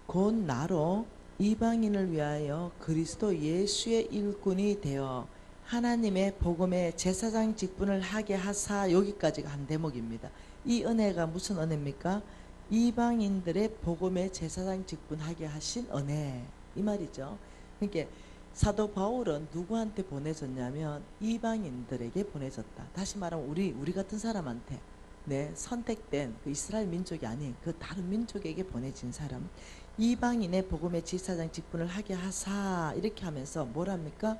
곧 나로 이방인을 위하여 그리스도 예수의 일꾼이 되어 하나님의 복음의 제사장 직분을 하게 하사. 여기까지가 한 대목입니다. 이 은혜가 무슨 은혜입니까? 이방인들의 복음의 제사장 직분하게 하신 은혜 이 말이죠. 그러니까 사도 바울은 누구한테 보내졌냐면 이방인들에게 보내졌다. 다시 말하면 우리 같은 사람한테 네, 선택된 그 이스라엘 민족이 아닌 그 다른 민족에게 보내진 사람, 이방인의 복음의 제사장 직분을 하게 하사, 이렇게 하면서 뭐랍니까?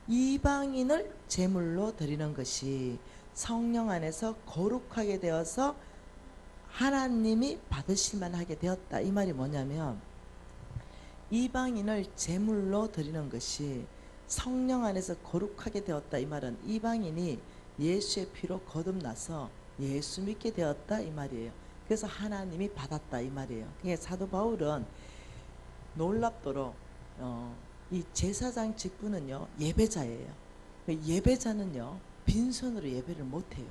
이방인을 제물로 드리는 것이 성령 안에서 거룩하게 되어서 하나님이 받으실만 하게 되었다. 이 말이 뭐냐면, 이방인을 제물로 드리는 것이 성령 안에서 거룩하게 되었다. 이 말은 이방인이 예수의 피로 거듭나서 예수 믿게 되었다. 이 말이에요. 그래서 하나님이 받았다. 이 말이에요. 그러니까 사도 바울은 놀랍도록 이 제사장 직분은요, 예배자예요. 예배자는요, 빈손으로 예배를 못해요.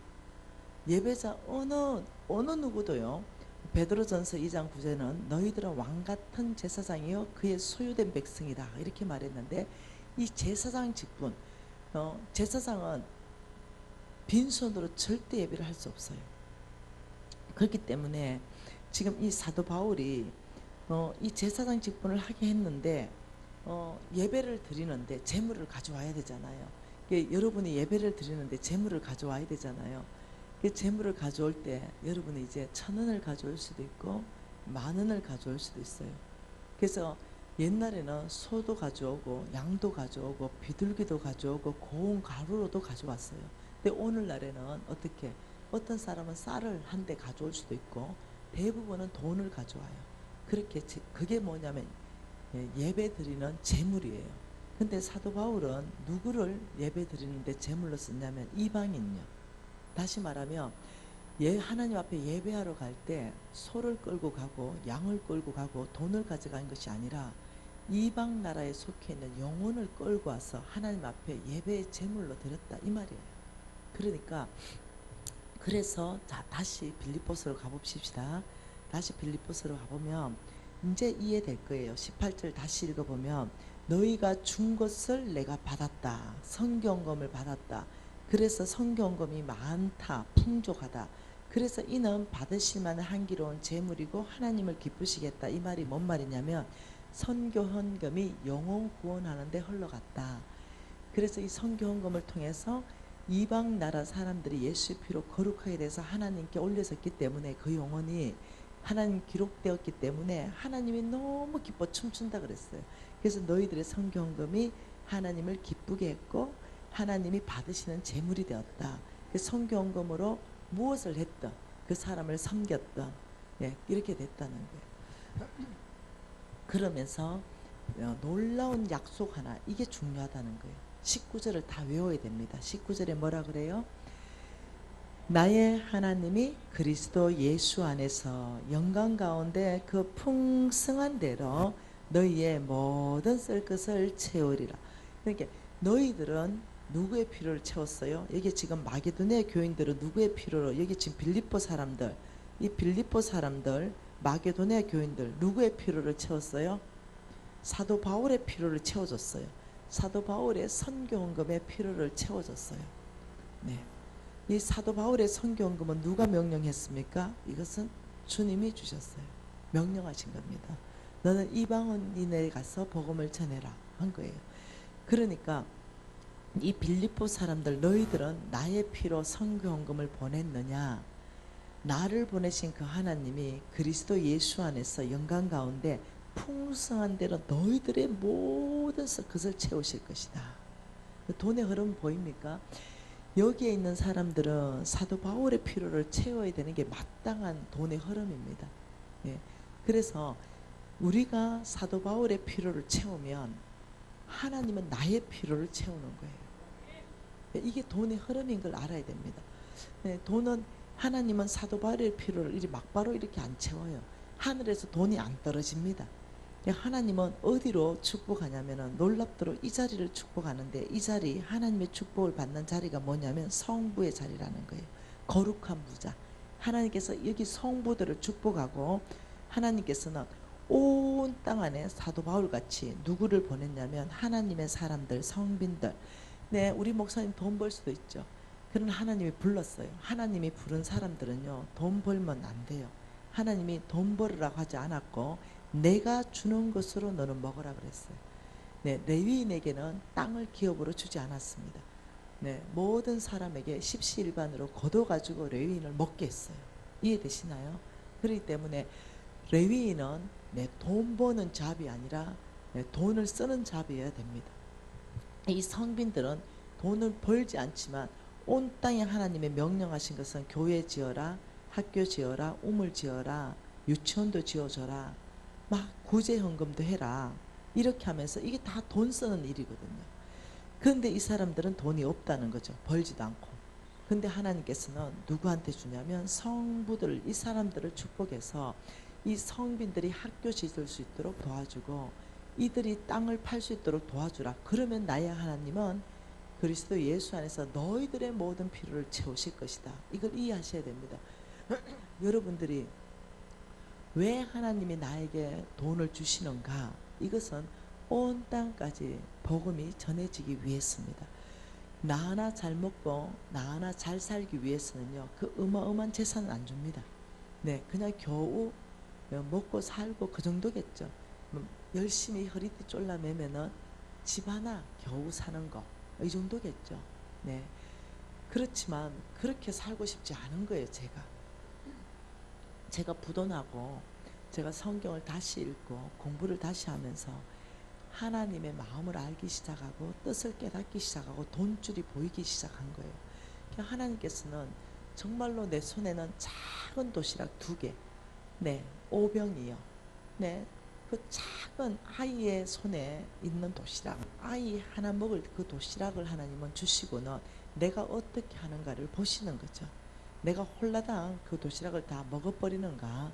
예배자 어느 누구도요. 베드로전서 2장 9절은 너희들은 왕같은 제사장이요 그의 소유된 백성이다, 이렇게 말했는데, 이 제사장 직분, 제사장은 빈손으로 절대 예배를 할 수 없어요. 그렇기 때문에 지금 이 사도 바울이 이 제사장 직분을 하게 했는데, 예배를 드리는데 제물을 가져와야 되잖아요. 여러분이 예배를 드리는데 제물을 가져와야 되잖아요. 그 제물을 가져올 때 여러분이 이제 1,000원을 가져올 수도 있고 10,000원을 가져올 수도 있어요. 그래서 옛날에는 소도 가져오고 양도 가져오고 비둘기도 가져오고 고운 가루로도 가져왔어요. 근데 오늘날에는 어떻게, 어떤 사람은 쌀을 한 대 가져올 수도 있고 대부분은 돈을 가져와요. 그렇게 그게 뭐냐면 예배 드리는 제물이에요. 근데 사도 바울은 누구를 예배 드리는데 제물로 썼냐면 이방인요. 다시 말하면 하나님 앞에 예배하러 갈 때 소를 끌고 가고 양을 끌고 가고 돈을 가져간 것이 아니라 이방 나라에 속해 있는 영혼을 끌고 와서 하나님 앞에 예배의 제물로 드렸다, 이 말이에요. 그러니까 그래서 자, 다시 빌립보서로 가봅시다. 다시 빌립보서로 가보면 이제 이해될 거예요. 18절 다시 읽어보면 너희가 준 것을 내가 받았다. 성경검을 받았다. 그래서 성경검이 많다, 풍족하다. 그래서 이는 받으실 만한 향기로운 제물이고 하나님을 기쁘시겠다. 이 말이 뭔 말이냐면 선교헌금이 영혼 구원하는 데 흘러갔다. 그래서 이 선교헌금을 통해서 이방 나라 사람들이 예수의 피로 거룩하게 돼서 하나님께 올려졌기 때문에 그 영혼이 하나님 기록되었기 때문에 하나님이 너무 기뻐 춤춘다 그랬어요. 그래서 너희들의 선교헌금이 하나님을 기쁘게 했고 하나님이 받으시는 제물이 되었다. 그 선교헌금으로 무엇을 했던, 그 사람을 섬겼던, 이렇게 됐다는 거예요. 그러면서 놀라운 약속 하나, 이게 중요하다는 거예요. 19절을 다 외워야 됩니다. 19절에 뭐라 그래요? 나의 하나님이 그리스도 예수 안에서 영광 가운데 그 풍성한 대로 너희의 모든 쓸 것을 채우리라. 그러니까 너희들은 누구의 필요를 채웠어요? 여기 지금 마게도니아 교인들은 누구의 필요로, 여기 지금 빌립보 사람들, 이 빌립보 사람들, 마게도니아 교인들 누구의 필요를 채웠어요? 사도 바울의 필요를 채워줬어요. 사도 바울의 선교헌금의 필요를 채워줬어요. 네. 이 사도 바울의 선교헌금은 누가 명령했습니까? 이것은 주님이 주셨어요. 명령하신 겁니다. 너는 이방인에 가서 복음을 전해라 한 거예요. 그러니까 이 빌립보 사람들, 너희들은 나의 피로 선교헌금을 보냈느냐? 나를 보내신 그 하나님이 그리스도 예수 안에서 영광 가운데 풍성한 대로 너희들의 모든 것을 채우실 것이다. 돈의 흐름 보입니까? 여기에 있는 사람들은 사도 바울의 필요를 채워야 되는 게 마땅한 돈의 흐름입니다. 그래서 우리가 사도 바울의 필요를 채우면 하나님은 나의 필요를 채우는 거예요. 이게 돈의 흐름인 걸 알아야 됩니다. 돈은, 하나님은 사도 바울의 필요를 막바로 이렇게 안 채워요. 하늘에서 돈이 안 떨어집니다. 하나님은 어디로 축복하냐면 놀랍도록 이 자리를 축복하는데, 이 자리, 하나님의 축복을 받는 자리가 뭐냐면 성부의 자리라는 거예요. 거룩한 부자. 하나님께서 여기 성부들을 축복하고, 하나님께서는 온 땅 안에 사도 바울같이 누구를 보냈냐면 하나님의 사람들, 성빈들. 네, 우리 목사님 돈 벌 수도 있죠. 그러나 하나님이 불렀어요. 하나님이 부른 사람들은요, 돈 벌면 안 돼요. 하나님이 돈 벌으라고 하지 않았고 내가 주는 것으로 너는 먹으라 그랬어요. 네, 레위인에게는 땅을 기업으로 주지 않았습니다. 네, 모든 사람에게 십시일반으로 거둬가지고 레위인을 먹게 했어요. 이해되시나요? 그렇기 때문에 레위인은 돈 버는 잡이 아니라 돈을 쓰는 잡이어야 됩니다. 이 성빈들은 돈을 벌지 않지만 온 땅에 하나님의 명령하신 것은 교회 지어라, 학교 지어라, 우물 지어라, 유치원도 지어줘라, 막 구제헌금도 해라, 이렇게 하면서 이게 다 돈 쓰는 일이거든요. 그런데 이 사람들은 돈이 없다는 거죠. 벌지도 않고. 근데 하나님께서는 누구한테 주냐면 성부들, 이 사람들을 축복해서 이 성빈들이 학교 짓을 수 있도록 도와주고 이들이 땅을 팔 수 있도록 도와주라. 그러면 나의 하나님은 그리스도 예수 안에서 너희들의 모든 필요를 채우실 것이다. 이걸 이해하셔야 됩니다. 여러분들이 왜 하나님이 나에게 돈을 주시는가? 이것은 온 땅까지 복음이 전해지기 위해서입니다. 나 하나 잘 먹고 나 하나 잘 살기 위해서는요, 그 어마어마한 재산은 안 줍니다. 네, 그냥 겨우 먹고 살고 그 정도겠죠. 열심히 허리띠 졸라매면은 집 하나 겨우 사는 거, 이 정도겠죠. 네, 그렇지만 그렇게 살고 싶지 않은 거예요. 제가 부도나고 제가 성경을 다시 읽고 공부를 다시 하면서 하나님의 마음을 알기 시작하고 뜻을 깨닫기 시작하고 돈줄이 보이기 시작한 거예요. 그러니까 하나님께서는 정말로 내 손에는 작은 도시락 2개, 네, 오병이요. 네, 그 작은 아이의 손에 있는 도시락, 아이 하나 먹을 그 도시락을 하나님은 주시고는 내가 어떻게 하는가를 보시는 거죠. 내가 홀라당 그 도시락을 다 먹어버리는가,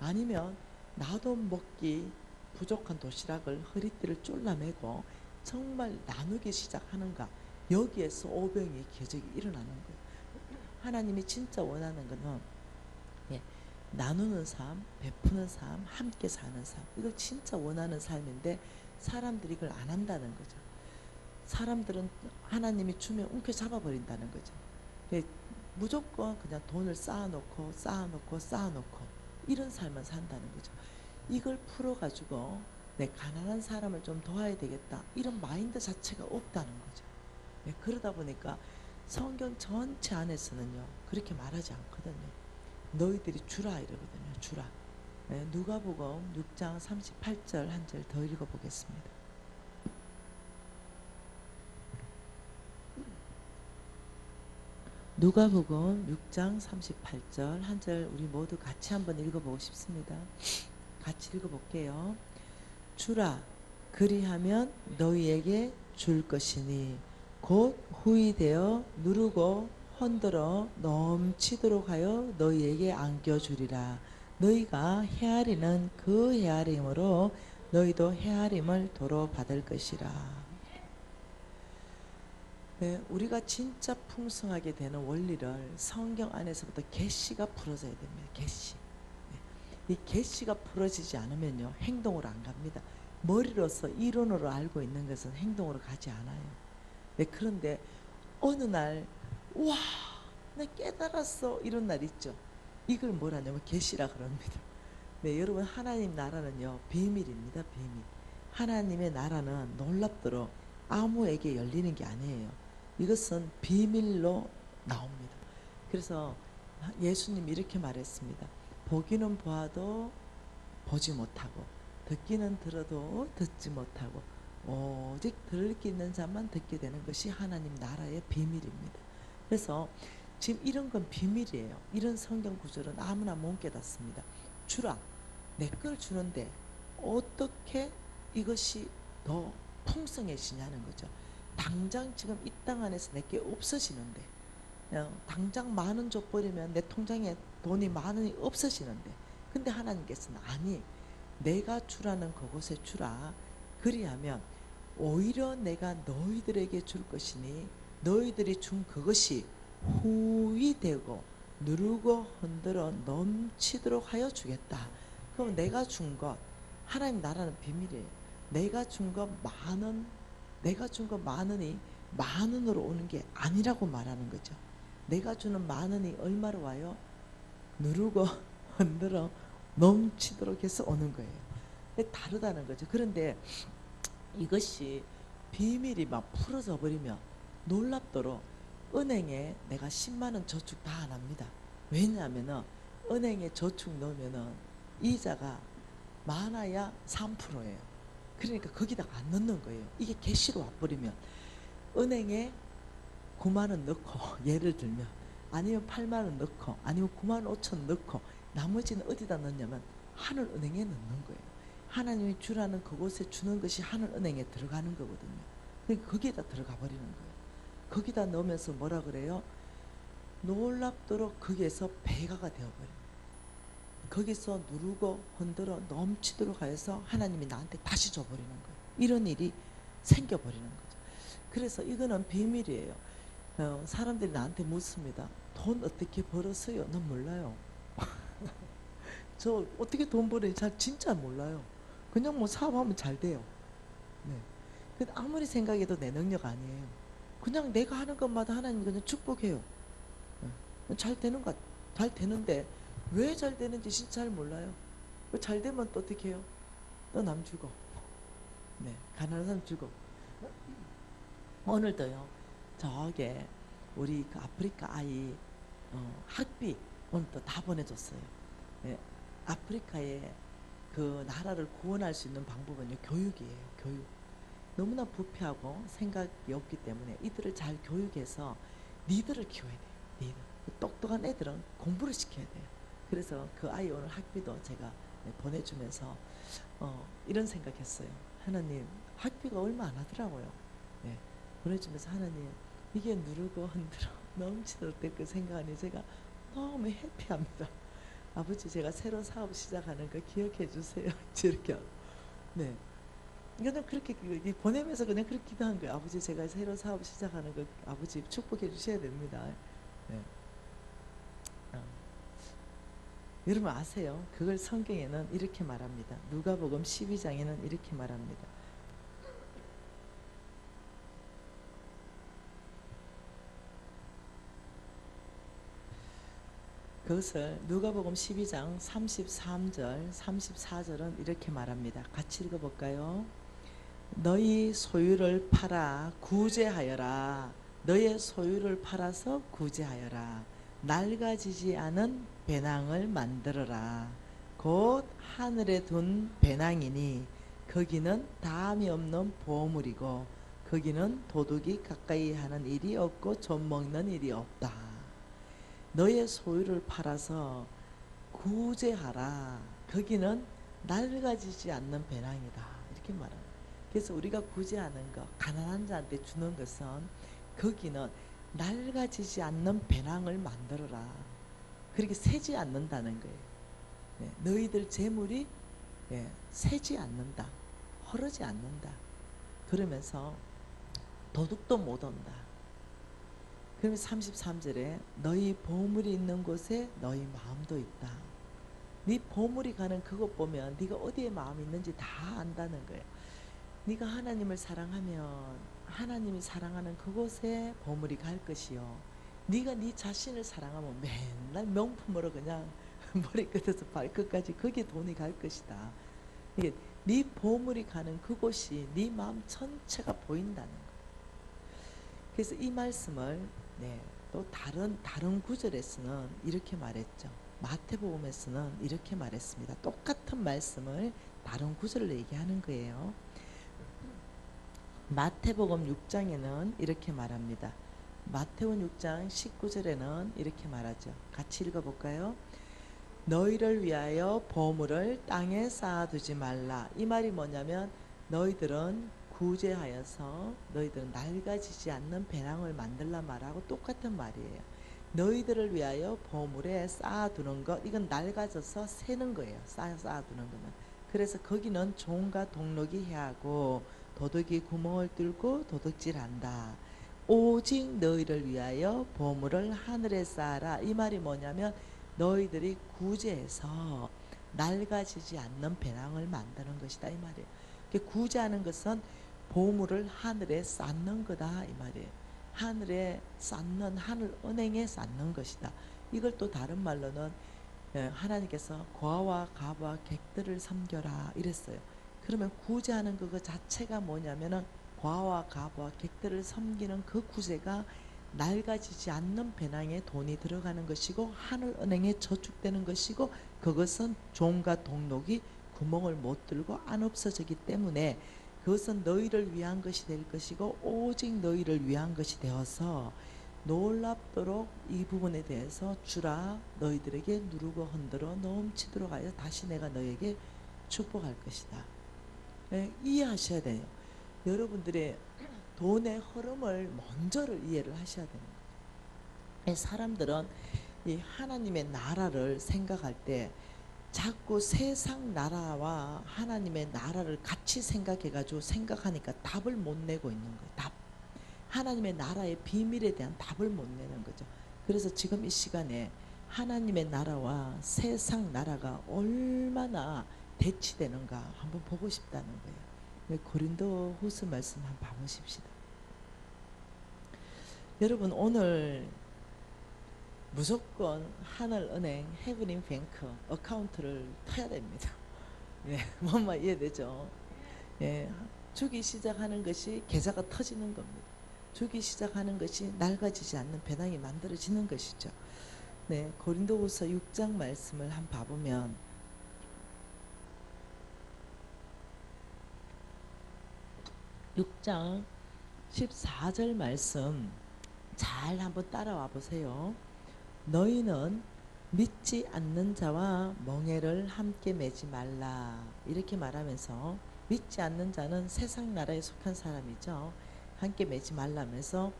아니면 나도 먹기 부족한 도시락을 허리띠를 졸라매고 정말 나누기 시작하는가. 여기에서 오병이의 기적이 일어나는 거예요. 하나님이 진짜 원하는 것은 나누는 삶, 베푸는 삶, 함께 사는 삶, 이걸 진짜 원하는 삶인데 사람들이 이걸 안 한다는 거죠. 사람들은 하나님이 주면 움켜잡아버린다는 거죠. 무조건 그냥 돈을 쌓아놓고 이런 삶을 산다는 거죠. 이걸 풀어가지고 내 가난한 사람을 좀 도와야 되겠다, 이런 마인드 자체가 없다는 거죠. 그러다 보니까 성경 전체 안에서는요 그렇게 말하지 않거든요. 너희들이 주라 이러거든요. 주라. 누가복음 6장 38절 한 절 더 읽어보겠습니다. 누가복음 6장 38절 한 절 우리 모두 같이 한번 읽어보고 싶습니다. 같이 읽어볼게요. 주라, 그리하면 너희에게 줄 것이니 곧 후이되어 누르고 흔들어 넘치도록 하여 너희에게 안겨주리라. 너희가 헤아리는 그 헤아림으로 너희도 헤아림을 도로 받을 것이라. 네, 우리가 진짜 풍성하게 되는 원리를 성경 안에서부터 계시가 풀어져야 됩니다. 계시. 네, 이 계시가 풀어지지 않으면요 행동으로 안 갑니다. 머리로서 이론으로 알고 있는 것은 행동으로 가지 않아요. 네, 그런데 어느 날 와, 나 깨달았어, 이런 날 있죠. 이걸 뭐라냐면 계시라 그럽니다. 네, 여러분, 하나님 나라는요 비밀입니다. 비밀. 하나님의 나라는 놀랍도록 아무에게 열리는 게 아니에요. 이것은 비밀로 나옵니다. 그래서 예수님이 이렇게 말했습니다. 보기는 보아도 보지 못하고 듣기는 들어도 듣지 못하고 오직 들을 게 있는 자만 듣게 되는 것이 하나님 나라의 비밀입니다. 그래서 지금 이런 건 비밀이에요. 이런 성경 구절은 아무나 못 깨닫습니다. 주라, 내 걸 주는데 어떻게 이것이 더 풍성해지냐는 거죠. 당장 지금 이 땅 안에서 내게 없어지는데, 당장 10,000원 줘버리면 내 통장에 돈이 10,000원이 없어지는데, 근데 하나님께서는 아니, 내가 주라는 그곳에 주라. 그리하면 오히려 내가 너희들에게 줄 것이니 너희들이 준 그것이 후이되고 누르고 흔들어 넘치도록 하여 주겠다. 그럼 내가 준 것, 하나님 나라는 비밀이에요. 내가 준 것 10,000원, 내가 준 것 10,000원이 10,000원으로 오는 게 아니라고 말하는 거죠. 내가 주는 10,000원이 얼마로 와요? 누르고 흔들어 넘치도록 해서 오는 거예요. 다르다는 거죠. 그런데 이것이 비밀이 막 풀어져 버리면 놀랍도록 은행에 내가 10만 원 저축 다 안 합니다. 왜냐하면은 은행에 저축 넣으면은 이자가 많아야 3%예요. 그러니까 거기다가 안 넣는 거예요. 이게 개시로 와버리면 은행에 9만 원 넣고 예를 들면 아니면 8만 원 넣고 아니면 9만 5천 넣고 나머지는 어디다 넣냐면 하늘은행에 넣는 거예요. 하나님이 주라는 그곳에 주는 것이 하늘은행에 들어가는 거거든요. 그러니까 거기에다 들어가 버리는 거예요. 거기다 넣으면서 뭐라 그래요? 놀랍도록 거기에서 배가가 되어버려요. 거기서 누르고 흔들어 넘치도록 하여서 하나님이 나한테 다시 줘버리는 거예요. 이런 일이 생겨버리는 거죠. 그래서 이거는 비밀이에요. 사람들이 나한테 묻습니다. 돈 어떻게 벌었어요? 난 몰라요. 저 어떻게 돈 버는지 진짜 몰라요. 그냥 뭐 사업하면 잘 돼요. 네. 근데 아무리 생각해도 내 능력 아니에요. 그냥 내가 하는 것마다 하나님 그냥 축복해요. 네. 잘 되는 것, 잘 되는데 왜 잘 되는지 진짜 잘 몰라요. 잘 되면 또 어떻게 해요? 또 남 주고, 네, 가난한 사람 주고. 오늘도요, 저게 우리 그 아프리카 아이 학비 오늘 또 다 보내줬어요. 네, 아프리카의 그 나라를 구원할 수 있는 방법은요, 교육이에요. 교육. 너무나 부패하고 생각이 없기 때문에 이들을 잘 교육해서 니들을 키워야 돼요. 니들. 똑똑한 애들은 공부를 시켜야 돼요. 그래서 그 아이 오늘 학비도 제가 보내주면서 이런 생각했어요. 하나님, 학비가 얼마 안 하더라고요. 네, 보내주면서 하나님, 이게 누르고 흔들어 넘치도록 될 거 생각하니 제가 너무 해피합니다. 아버지, 제가 새로 사업 시작하는 거 기억해 주세요. 이렇게. 네. 그냥 그렇게 보내면서 그냥 그렇게 기도한 거예요. 아버지, 제가 새로 사업 시작하는 거 아버지 축복해 주셔야 됩니다. 네. 여러분 아세요? 그걸 성경에는 이렇게 말합니다. 누가복음 12장에는 이렇게 말합니다. 그것을 누가복음 12장 33절, 34절은 이렇게 말합니다. 같이 읽어볼까요? 너희 소유를 팔아 구제하여라. 너의 소유를 팔아서 구제하여라. 낡아지지 않은 배낭을 만들어라. 곧 하늘에 둔 배낭이니 거기는 다함이 없는 보물이고 거기는 도둑이 가까이 하는 일이 없고 좀먹는 일이 없다. 너의 소유를 팔아서 구제하라. 거기는 낡아지지 않는 배낭이다. 이렇게 말합니다. 그래서 우리가 구제하는 것, 가난한 자한테 주는 것은 거기는 낡아지지 않는 배낭을 만들어라. 그렇게 새지 않는다는 거예요. 네, 너희들 재물이 새지 않는다. 흐르지 않는다. 그러면서 도둑도 못 온다. 그러면 33절에 너희 보물이 있는 곳에 너희 마음도 있다. 네 보물이 가는 그곳 보면 네가 어디에 마음이 있는지 다 안다는 거예요. 네가 하나님을 사랑하면 하나님이 사랑하는 그곳에 보물이 갈 것이요. 네가 네 자신을 사랑하면 맨날 명품으로 그냥 머리끝에서 발끝까지 거기에 돈이 갈 것이다. 이게 네 보물이 가는 그곳이 네 마음 전체가 보인다는 거예요. 그래서 이 말씀을 또 다른 구절에서는 이렇게 말했죠. 마태복음에서는 이렇게 말했습니다. 똑같은 말씀을 다른 구절로 얘기하는 거예요. 마태복음 6장에는 이렇게 말합니다. 마태복음 6장 19절에는 이렇게 말하죠. 같이 읽어볼까요? 너희를 위하여 보물을 땅에 쌓아두지 말라. 이 말이 뭐냐면 너희들은 구제하여서 너희들은 낡아지지 않는 배낭을 만들라 말하고 똑같은 말이에요. 너희들을 위하여 보물에 쌓아두는 것, 이건 낡아져서 새는 거예요. 쌓아두는 거는. 그래서 거기는 종과 동록이 해하고 도둑이 구멍을 뚫고 도둑질한다. 오직 너희를 위하여 보물을 하늘에 쌓아라. 이 말이 뭐냐면 너희들이 구제해서 낡아지지 않는 배낭을 만드는 것이다. 이 말이에요. 구제하는 것은 보물을 하늘에 쌓는 거다. 이 말이에요. 하늘에 쌓는, 하늘 은행에 쌓는 것이다. 이걸 또 다른 말로는 하나님께서 고아와 가부와 객들을 섬겨라 이랬어요. 그러면 구제하는 그거 자체가 뭐냐면은 과와 가부와 객들을 섬기는 그 구제가 낡아지지 않는 배낭에 돈이 들어가는 것이고 하늘은행에 저축되는 것이고 그것은 종과 동록이 구멍을 못 뚫고 안 없어지기 때문에 그것은 너희를 위한 것이 될 것이고 오직 너희를 위한 것이 되어서 놀랍도록 이 부분에 대해서 주라 너희들에게 누르고 흔들어 넘치도록 하여 다시 내가 너에게 축복할 것이다. 네, 이해하셔야 돼요. 여러분들의 돈의 흐름을 먼저를 이해를 하셔야 됩니다. 사람들은 이 하나님의 나라를 생각할 때 자꾸 세상 나라와 하나님의 나라를 같이 생각해가지고 생각하니까 답을 못 내고 있는 거예요. 답. 하나님의 나라의 비밀에 대한 답을 못 내는 거죠. 그래서 지금 이 시간에 하나님의 나라와 세상 나라가 얼마나 대치되는가 한번 보고 싶다는 거예요. 고린도 후서 말씀 한번 봐보십시다. 여러분 오늘 무조건 하늘은행 헤브린뱅크 어카운트를 터야 됩니다. 네, 뭔 말 이해되죠? 예, 주기 시작하는 것이 계좌가 터지는 겁니다. 주기 시작하는 것이 낡아지지 않는 배낭이 만들어지는 것이죠. 네, 고린도후서 6장 말씀을 한번 봐보면 6장 14절 말씀 잘 한번 따라와 보세요. 너희는 믿지 않는 자와 멍에를 함께 매지 말라 이렇게 말하면서 믿지 않는 자는 세상 나라에 속한 사람이죠. 함께 매지 말라면서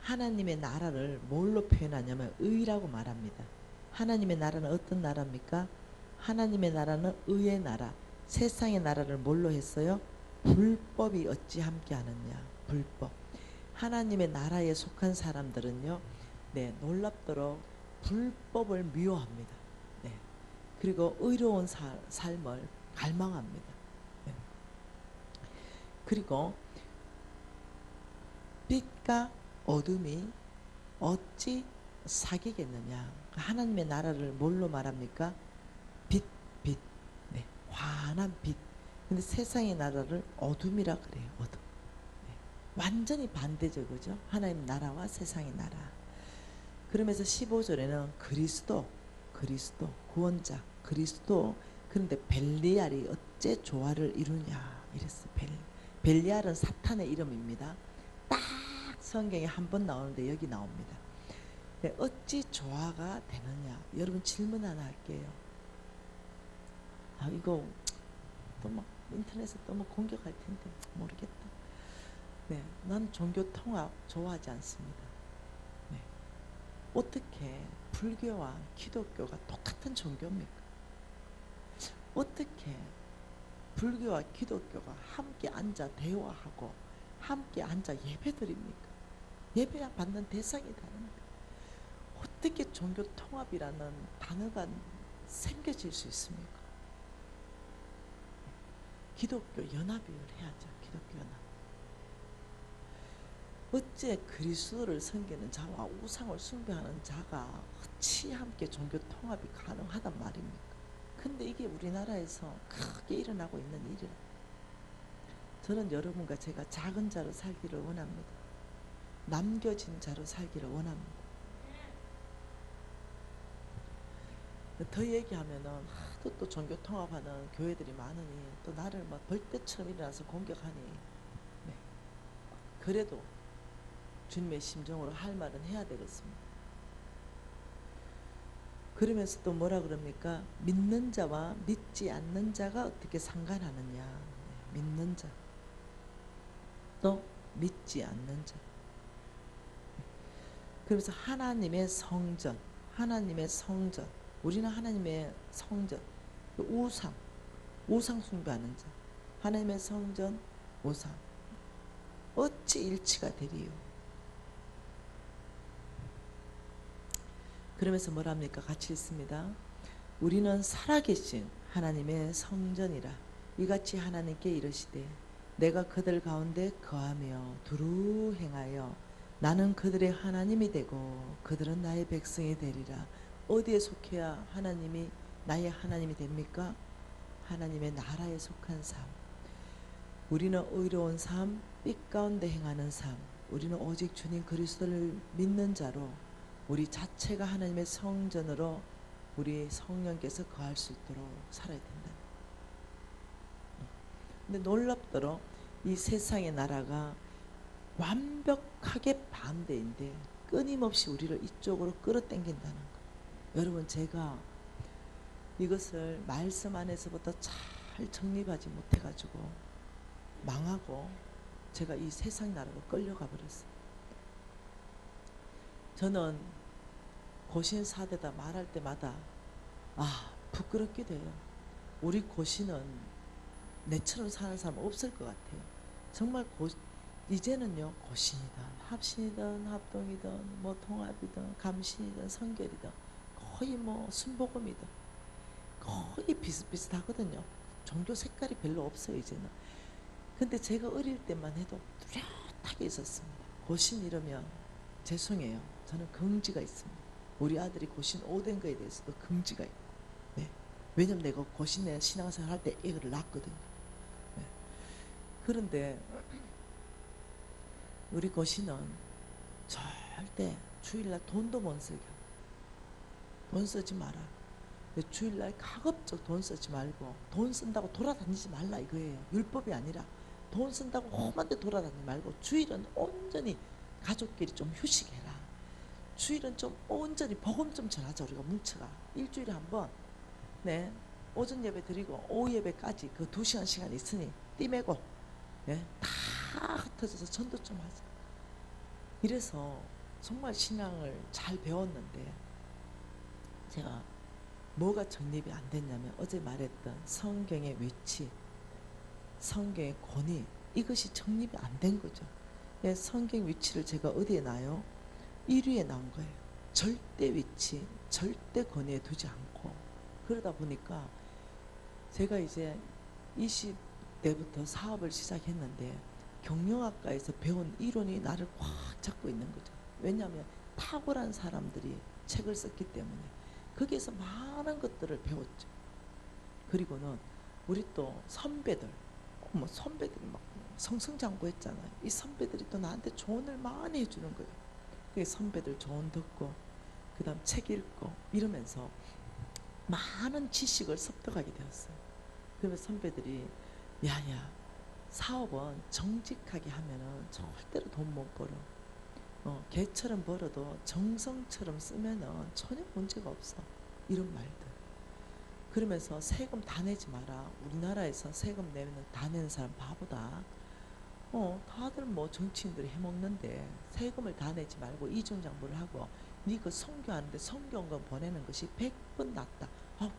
하나님의 나라를 뭘로 표현하냐면 의라고 말합니다. 하나님의 나라는 어떤 나라입니까? 하나님의 나라는 의의 나라. 세상의 나라를 뭘로 했어요? 불법이 어찌 함께 하느냐. 불법. 하나님의 나라에 속한 사람들은요, 네, 놀랍도록 불법을 미워합니다. 네. 그리고 의로운 삶을 갈망합니다. 네. 그리고 빛과 어둠이 어찌 사귀겠느냐. 하나님의 나라를 뭘로 말합니까? 빛, 빛. 네. 환한 빛. 근데 세상의 나라를 어둠이라 그래요. 어둠. 네. 완전히 반대죠. 그죠? 하나님 나라와 세상의 나라. 그러면서 15절에는 그리스도 구원자 그리스도 그런데 벨리알이 어째 조화를 이루냐 이랬어. 벨리알은 사탄의 이름입니다. 딱 성경에 한 번 나오는데 여기 나옵니다. 네, 어찌 조화가 되느냐. 여러분 질문 하나 할게요. 이거 또 막 인터넷에 또 뭐 공격할 텐데 모르겠다. 네, 난 종교 통합 좋아하지 않습니다. 네. 어떻게 불교와 기독교가 똑같은 종교입니까? 어떻게 불교와 기독교가 함께 앉아 대화하고 함께 앉아 예배드립니까? 예배 받는 대상이 다릅니다. 어떻게 종교 통합이라는 단어가 생겨질 수 있습니까? 기독교 연합을 해야죠. 기독교 연합. 어째 그리스도를 섬기는 자와 우상을 숭배하는 자가 어찌 함께 종교 통합이 가능하단 말입니까? 근데 이게 우리나라에서 크게 일어나고 있는 일이라. 저는 여러분과 제가 작은 자로 살기를 원합니다. 남겨진 자로 살기를 원합니다. 더 얘기하면은 또 종교 통합하는 교회들이 많으니 또 나를 막 벌떼처럼 일어나서 공격하니, 네. 그래도 주님의 심정으로 할 말은 해야 되겠습니다. 그러면서 또 뭐라 그럽니까? 믿는 자와 믿지 않는 자가 어떻게 상관하느냐. 네. 믿는 자 또 믿지 않는 자. 그래서 하나님의 성전, 하나님의 성전, 우리는 하나님의 성전, 우상 숭배하는 자, 하나님의 성전, 우상, 어찌 일치가 되리요? 그러면서 뭐랍니까? 같이 읽습니다. 우리는 살아계신 하나님의 성전이라. 이같이 하나님께 이르시되 내가 그들 가운데 거하며 두루 행하여 나는 그들의 하나님이 되고 그들은 나의 백성이 되리라. 어디에 속해야 하나님이 나의 하나님이 됩니까? 하나님의 나라에 속한 삶. 우리는 의로운 삶, 빛 가운데 행하는 삶, 우리는 오직 주님 그리스도를 믿는 자로 우리 자체가 하나님의 성전으로 우리 성령께서 거할 수 있도록 살아야 된다. 근데 놀랍도록 이 세상의 나라가 완벽하게 반대인데 끊임없이 우리를 이쪽으로 끌어당긴다는 거. 여러분, 제가 이것을 말씀 안에서부터 잘 정립하지 못해가지고 망하고 제가 이 세상 나라로 끌려가 버렸어요. 저는 고신 사대다 말할 때마다 부끄럽기도 해요. 우리 고신은 내처럼 사는 사람 없을 것 같아요. 정말 이제는요, 고신이든 합신이든 합동이든 뭐 통합이든 감신이든 성결이든 거의 뭐 순복음이든 거의 비슷비슷하거든요. 종교 색깔이 별로 없어요, 이제는. 근데 제가 어릴 때만 해도 뚜렷하게 있었습니다. 고신 이러면 죄송해요. 저는 긍지가 있습니다. 우리 아들이 고신 오된 거에 대해서도 긍지가 있고. 네. 왜냐면 내가 고신에 신앙생활 할 때 애를 낳았거든요. 네. 그런데 우리 고신은 절대 주일날 돈도 못 쓰게. 돈 쓰지 마라. 주일날 가급적 돈 쓰지 말고 돈 쓴다고 돌아다니지 말라 이거예요. 율법이 아니라 돈 쓴다고 험한데 돌아다니지 말고 주일은 온전히 가족끼리 좀 휴식해라. 주일은 좀 온전히 복음 좀 전하자. 우리가 뭉쳐가 일주일에 한번 네 오전 예배 드리고 오후 예배까지 그 2시간 시간이 있으니 띠매고 네, 다 흩어져서 전도 좀 하자. 이래서 정말 신앙을 잘 배웠는데 제가 뭐가 정립이 안 됐냐면 어제 말했던 성경의 위치, 성경의 권위, 이것이 정립이 안 된 거죠. 예, 성경 위치를 제가 어디에 놔요? 1위에 나온 거예요. 절대 위치, 절대 권위에 두지 않고. 그러다 보니까 제가 이제 20대부터 사업을 시작했는데 경영학과에서 배운 이론이 나를 꽉 잡고 있는 거죠. 왜냐하면 탁월한 사람들이 책을 썼기 때문에 거기에서 많은 것들을 배웠죠. 그리고는 우리 또 선배들, 뭐 선배들이 막 성승장구했잖아요. 이 선배들이 또 나한테 조언을 많이 해주는 거예요. 그 선배들 조언 듣고 그 다음 책 읽고 이러면서 많은 지식을 습득하게 되었어요. 그러면 선배들이 야야 사업은 정직하게 하면은 절대로 돈 못 벌어. 개처럼 벌어도 정성처럼 쓰면은 전혀 문제가 없어. 이런 말들. 그러면서 세금 다 내지 마라. 우리나라에서 세금 내면 다 내는 사람 바보다. 다들 뭐 정치인들이 해먹는데 세금을 다 내지 말고 이중장부를 하고 니 그 선교하는데 선교원금 보내는 것이 100번 낫다.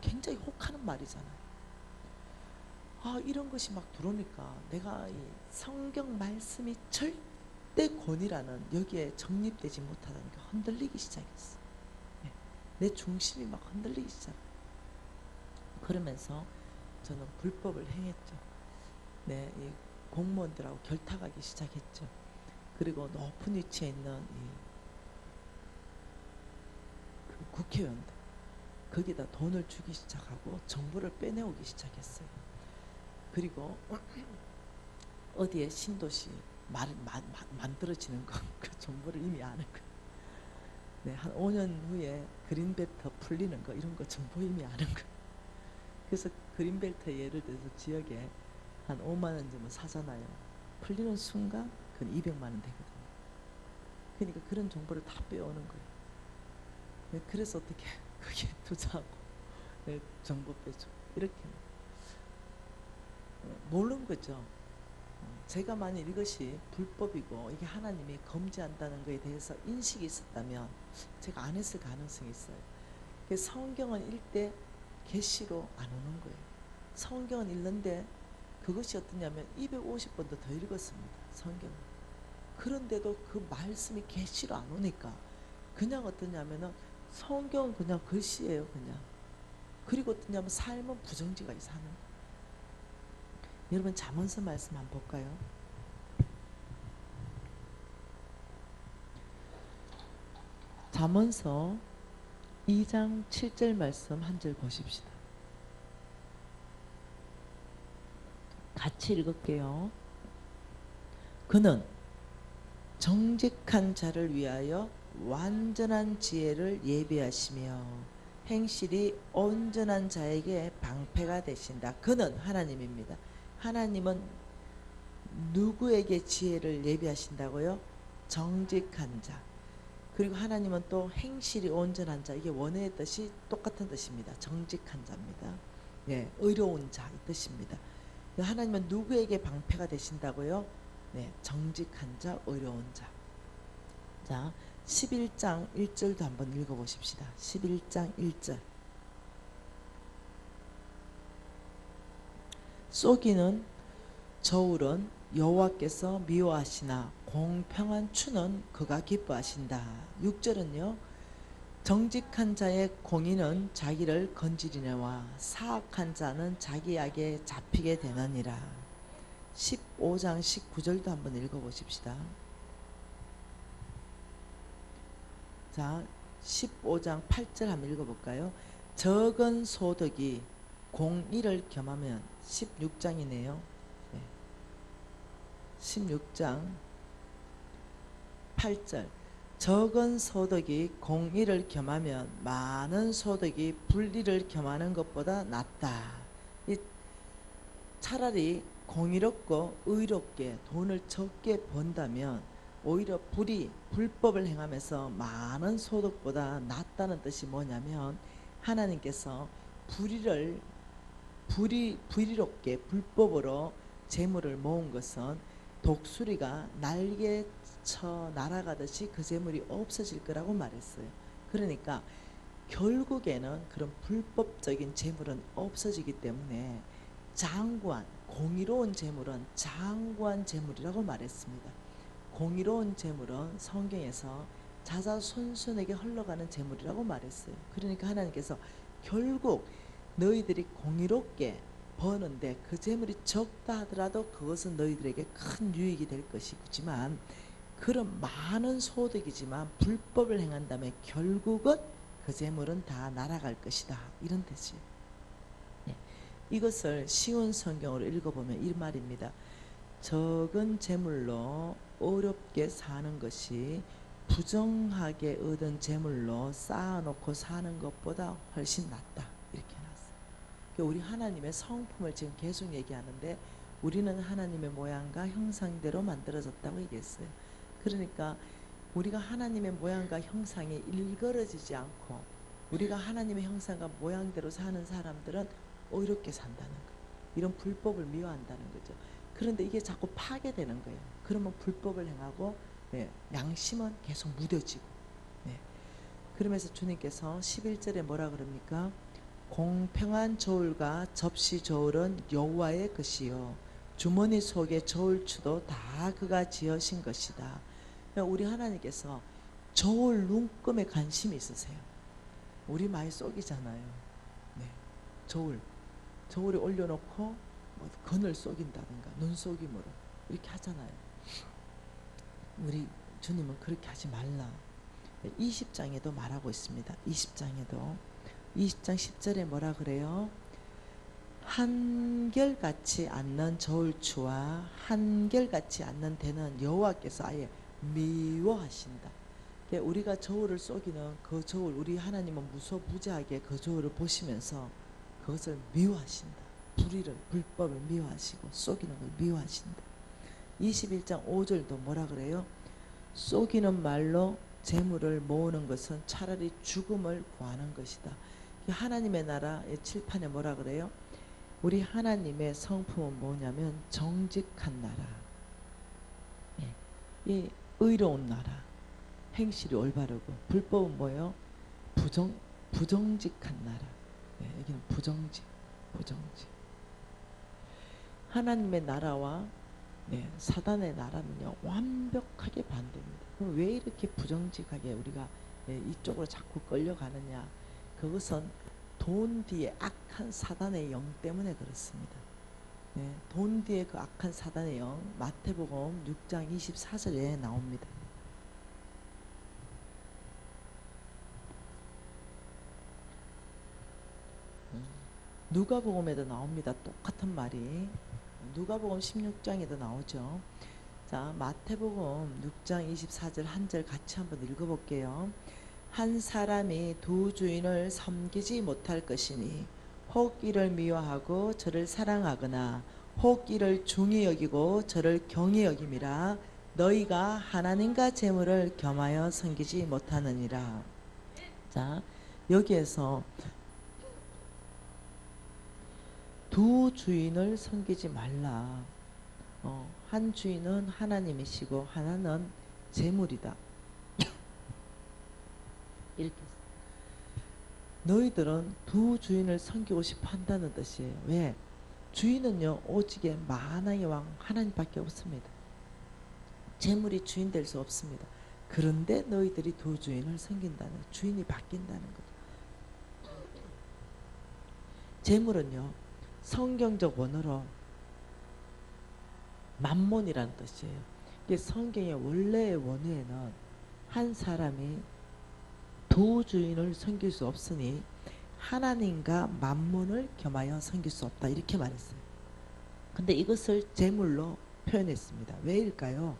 굉장히 혹하는 말이잖아요. 이런 것이 막 들어오니까 내가 이 성경 말씀이 절대 권위라는 여기에 정립되지 못하다는 게 흔들리기 시작했어. 네. 내 중심이 막 흔들리기 시작. 그러면서 저는 불법을 행했죠. 네, 이 공무원들하고 결탁하기 시작했죠. 그리고 높은 위치에 있는 그 국회의원들 거기다 돈을 주기 시작하고 정보를 빼내오기 시작했어요. 그리고 어디에 신도시 만들어지는 거 그 정보를 이미 아는 거예요. 네, 한 5년 후에 그린벨트 풀리는 거 이런 거 정보 이미 아는 거예요. 그래서 그린벨트 예를 들어서 지역에 한 5만 원 정도 사잖아요. 풀리는 순간 그건 200만 원 되거든요. 그러니까 그런 정보를 다 빼오는 거예요. 네, 그래서 어떻게 그게 투자하고 네, 정보 빼줘 이렇게 모르는 거죠. 제가 만약 이것이 불법이고 이게 하나님이 금지한다는 것에 대해서 인식이 있었다면 제가 안 했을 가능성이 있어요. 성경은 읽되 계시로 안 오는 거예요. 성경은 읽는데 그것이 어떠냐면 250번도 더 읽었습니다. 성경은. 그런데도 그 말씀이 계시로 안 오니까 그냥 어떠냐면은 성경은 그냥 글씨예요. 그냥. 그리고 어떠냐면 삶은 부정지가 사는 거예요. 여러분 잠언서 말씀 한번 볼까요? 잠언서 2장 7절 말씀 한 절 보십시다. 같이 읽을게요. 그는 정직한 자를 위하여 완전한 지혜를 예비하시며 행실이 온전한 자에게 방패가 되신다. 그는 하나님입니다. 하나님은 누구에게 지혜를 예비하신다고요? 정직한 자. 그리고 하나님은 또 행실이 온전한 자. 이게 원어의 뜻이 똑같은 뜻입니다. 정직한 자입니다. 네, 의로운 자 이 뜻입니다. 하나님은 누구에게 방패가 되신다고요? 네, 정직한 자, 의로운 자. 자, 11장 1절도 한번 읽어보십시다. 11장 1절. 쏘기는 저울은 여호와께서 미워하시나 공평한 추는 그가 기뻐하신다. 6절은요. 정직한 자의 공의는 자기를 건지리내와 사악한 자는 자기 악에 잡히게 되느니라. 15장 19절도 한번 읽어보십시다. 자, 15장 8절 한번 읽어볼까요? 적은 소득이 공의를 겸하면 16장이네요. 16장 8절 적은 소득이 공의를 겸하면 많은 소득이 불의를 겸하는 것보다 낫다. 차라리 공의롭고 의롭게 돈을 적게 번다면 오히려 불법을 행하면서 많은 소득보다 낫다는 뜻이 뭐냐면 하나님께서 불의롭게 불법으로 재물을 모은 것은 독수리가 날개쳐 날아가듯이 그 재물이 없어질 거라고 말했어요. 그러니까 결국에는 그런 불법적인 재물은 없어지기 때문에 장구한 공의로운 재물은 장구한 재물이라고 말했습니다. 공의로운 재물은 성경에서 자자손손에게 흘러가는 재물이라고 말했어요. 그러니까 하나님께서 결국 너희들이 공의롭게 버는데 그 재물이 적다 하더라도 그것은 너희들에게 큰 유익이 될 것이지만 그런 많은 소득이지만 불법을 행한다면 결국은 그 재물은 다 날아갈 것이다. 이런 뜻이에요. 네. 이것을 쉬운 성경으로 읽어보면 이 말입니다. 적은 재물로 어렵게 사는 것이 부정하게 얻은 재물로 쌓아놓고 사는 것보다 훨씬 낫다. 이렇게 해놨어요. 우리 하나님의 성품을 지금 계속 얘기하는데 우리는 하나님의 모양과 형상대로 만들어졌다고 얘기했어요. 그러니까 우리가 하나님의 모양과 형상이 일그러지지 않고 우리가 하나님의 형상과 모양대로 사는 사람들은 어렵게 산다는 거예요. 이런 불법을 미워한다는 거죠. 그런데 이게 자꾸 파괴되는 거예요. 그러면 불법을 행하고 양심은 계속 무뎌지고 그러면서 주님께서 11절에 뭐라 그럽니까? 공평한 저울과 접시 저울은 여호와의 것이요 주머니 속의 저울추도 다 그가 지으신 것이다. 우리 하나님께서 저울 눈금에 관심이 있으세요. 우리 많이 쏘기잖아요. 저울에 올려놓고 뭐 건을 쏘긴다든가 눈속임으로 이렇게 하잖아요. 우리 주님은 그렇게 하지 말라. 20장에도 말하고 있습니다. 20장 10절에 뭐라 그래요? 한결같이 않는 저울추와 한결같이 않는 대는 여호와께서 아예 미워하신다. 우리가 저울을 쏘기는 그 저울 우리 하나님은 무소부지하게 그 저울을 보시면서 그것을 미워하신다. 불법을 미워하시고 쏘기는 걸 미워하신다. 21장 5절도 뭐라 그래요? 쏘기는 말로 재물을 모으는 것은 차라리 죽음을 구하는 것이다. 하나님의 나라의 칠판에 뭐라 그래요? 우리 하나님의 성품은 뭐냐면 정직한 나라, 이 의로운 나라, 행실이 올바르고 불법은 뭐예요? 부정직한 나라. 여기는 부정직. 하나님의 나라와 사단의 나라는요 완벽하게 반대입니다. 그럼 왜 이렇게 부정직하게 우리가 이쪽으로 자꾸 끌려가느냐? 그것은 돈 뒤에 악한 사단의 영 때문에 그렇습니다. 돈 뒤에 그 악한 사단의 영 마태복음 6장 24절에 나옵니다. 누가복음에도 나옵니다. 똑같은 말이 누가복음 16장에도 나오죠. 자, 마태복음 6장 24절 한 절 같이 한번 읽어볼게요. 한 사람이 두 주인을 섬기지 못할 것이니 혹 이를 미워하고 저를 사랑하거나 혹 이를 중히 여기고 저를 경히 여김이라. 너희가 하나님과 재물을 겸하여 섬기지 못하느니라. 자, 여기에서 두 주인을 섬기지 말라. 한 주인은 하나님이시고 하나는 재물이다. 이렇게 너희들은 두 주인을 섬기고 싶어 한다는 뜻이에요. 왜? 주인은요 오직에 만왕의 왕 하나님밖에 없습니다. 재물이 주인 될 수 없습니다. 그런데 너희들이 두 주인을 섬긴다는, 주인이 바뀐다는 거죠. 재물은요 성경적 원어로 만몬이라는 뜻이에요. 이게 성경의 원래의 원어에는 한 사람이 두 주인을 섬길 수 없으니 하나님과 만몬을 겸하여 섬길 수 없다, 이렇게 말했어요. 근데 이것을 재물로 표현했습니다. 왜일까요?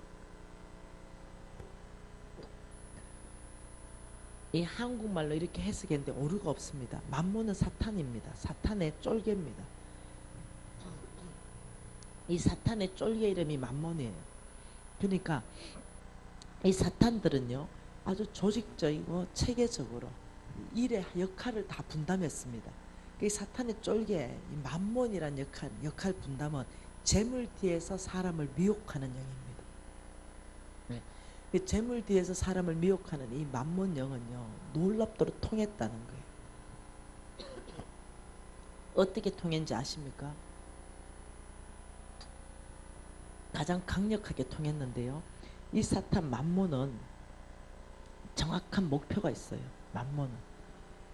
이 한국말로 이렇게 해석했는데 오류가 없습니다. 만몬은 사탄입니다. 사탄의 쫄개입니다. 이 사탄의 쫄개 이름이 만몬이에요. 그러니까 이 사탄들은요 아주 조직적이고 체계적으로 일의 역할을 다 분담했습니다. 이 사탄의 쫄개, 이 만몬이란 역할 분담은 재물 뒤에서 사람을 미혹하는 영입니다. 네. 이 재물 뒤에서 사람을 미혹하는 이 만몬 영은요 놀랍도록 통했다는 거예요. 어떻게 통했는지 아십니까? 가장 강력하게 통했는데요. 이 사탄 만몬은 정확한 목표가 있어요.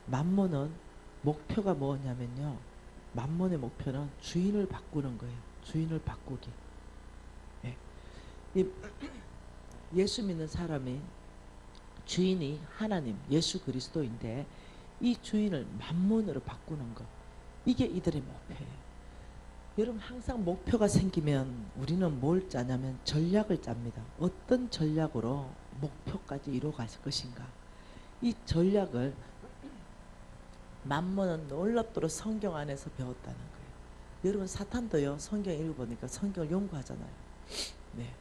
만몬은 목표가 뭐냐면요. 만몬의 목표는 주인을 바꾸는 거예요. 주인을 바꾸기. 네. 예수 믿는 사람이 주인이 하나님 예수 그리스도인데 이 주인을 만몬으로 바꾸는 것, 이게 이들의 목표예요. 여러분 항상 목표가 생기면 우리는 뭘 짜냐면 전략을 짭니다. 어떤 전략으로 목표까지 이루어갈 것인가. 이 전략을 만몬은 놀랍도록 성경 안에서 배웠다는 거예요. 여러분 사탄도요 성경 읽어보니까 성경을 연구하잖아요. 네.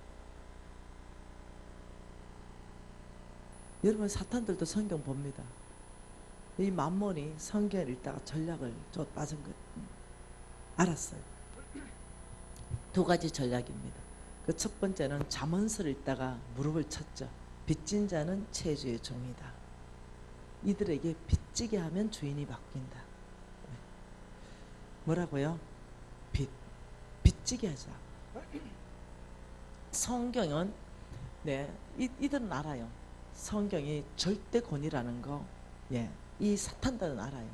여러분 사탄들도 성경 봅니다. 이 만몬이 성경을 읽다가 전략을 빠진 거예요. 알았어요. 두 가지 전략입니다. 그 첫 번째는 잠언서를 읽다가 무릎을 쳤죠. 빚진 자는 체주의 종이다. 이들에게 빚지게 하면 주인이 바뀐다. 뭐라고요? 빚지게 하자. 성경은 이들은 알아요. 성경이 절대 권위라는 거, 이 사탄들은 알아요.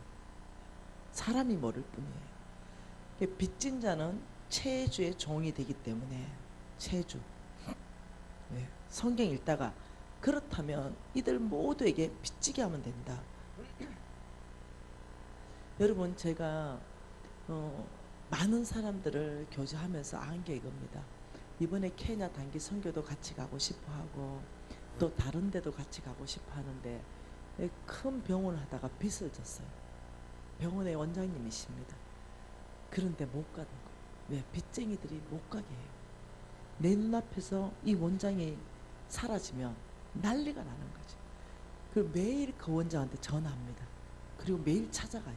사람이 모를 뿐이에요. 빚진 자는 체주의 종이 되기 때문에 체주. 성경 읽다가 그렇다면 이들 모두에게 빚지게 하면 된다. 여러분 제가 많은 사람들을 교제하면서 안 게 이겁니다. 이번에 케냐 단기 선교도 같이 가고 싶어 하고 또 다른 데도 같이 가고 싶어 하는데 큰 병원을 하다가 빚을 졌어요. 병원의 원장님이십니다. 그런데 못 가는 거예요. 왜? 빚쟁이들이 못 가게 해요. 내 눈앞에서 이 원장이 사라지면 난리가 나는 거죠. 그리고 매일 그 원장한테 전화합니다. 그리고 매일 찾아가요.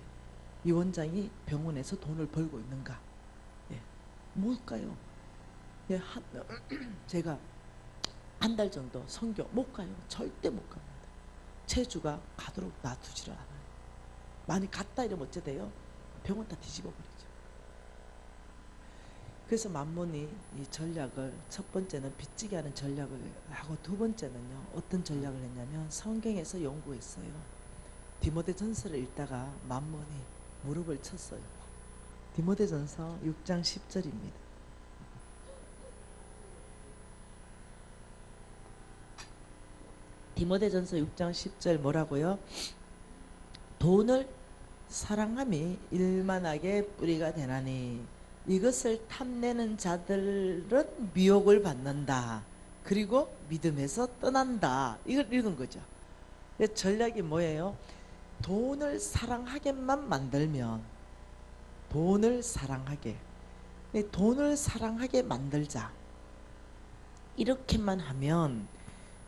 이 원장이 병원에서 돈을 벌고 있는가. 못 가요. 제가 한 달 정도 선교 못 가요. 절대 못 갑니다. 체주가 가도록 놔두지를 않아요. 많이 갔다 이러면 어째 돼요? 병원 다 뒤집어 버리죠. 그래서 만몬이 이 전략을, 첫 번째는 빚지게 하는 전략을 하고, 두 번째는요 어떤 전략을 했냐면 성경에서 연구했어요. 디모데전서를 읽다가 만몬이 무릎을 쳤어요. 디모데전서 6장 10절입니다. 디모데전서 6장 10절 뭐라고요? 돈을 사랑함이 일만하게 뿌리가 되나니 이것을 탐내는 자들은 미혹을 받는다. 그리고 믿음에서 떠난다. 이걸 읽은 거죠. 전략이 뭐예요? 돈을 사랑하게만 만들면, 돈을 사랑하게, 돈을 사랑하게 만들자. 이렇게만 하면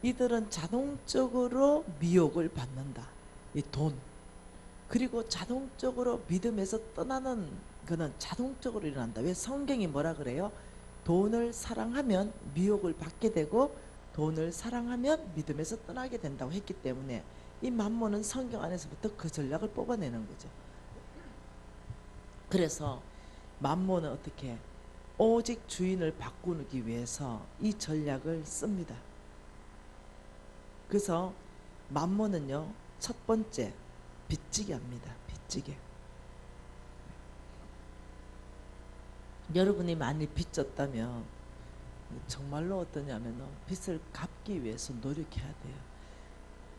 이들은 자동적으로 미혹을 받는다. 이 돈. 그리고 자동적으로 믿음에서 떠나는 거는 자동적으로 일어난다. 왜 성경이 뭐라 그래요? 돈을 사랑하면 미혹을 받게 되고 돈을 사랑하면 믿음에서 떠나게 된다고 했기 때문에 이 만몬은 성경 안에서부터 그 전략을 뽑아내는 거죠. 그래서 만몬은 어떻게 오직 주인을 바꾸기 위해서 이 전략을 씁니다. 그래서 만몬은요, 첫 번째 빚지게 합니다. 빚지게. 여러분이 많이 빚졌다면 정말로 어떠냐면 빚을 갚기 위해서 노력해야 돼요.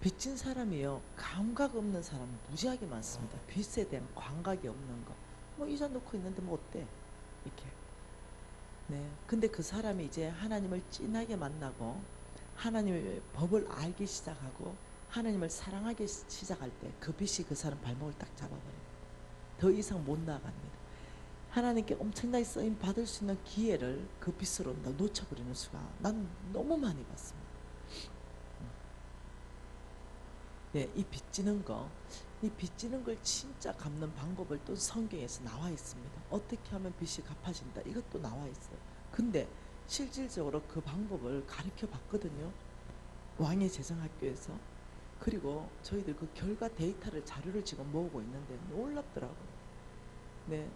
빚진 사람이요, 감각 없는 사람 무지하게 많습니다. 빚에 대한 감각이 없는 거. 뭐 이자 놓고 있는데 뭐 어때? 이렇게. 네. 근데 그 사람이 이제 하나님을 진하게 만나고 하나님의 법을 알기 시작하고 하나님을 사랑하기 시작할 때 그 빚이 그 사람 발목을 딱 잡아버려요. 더 이상 못 나갑니다. 하나님께 엄청나게 쓰임 받을 수 있는 기회를 그 빚으로 놓쳐버리는 수가 난 너무 많이 봤습니다. 네, 이 빚지는 거, 이 빚지는 걸 진짜 갚는 방법을 또 성경에서 나와 있습니다. 어떻게 하면 빚이 갚아진다, 이것도 나와 있어요. 근데 실질적으로 그 방법을 가르쳐 봤거든요. 왕의 재정학교에서. 그리고 저희들 그 결과 데이터를 자료를 지금 모으고 있는데 놀랍더라고요. 네.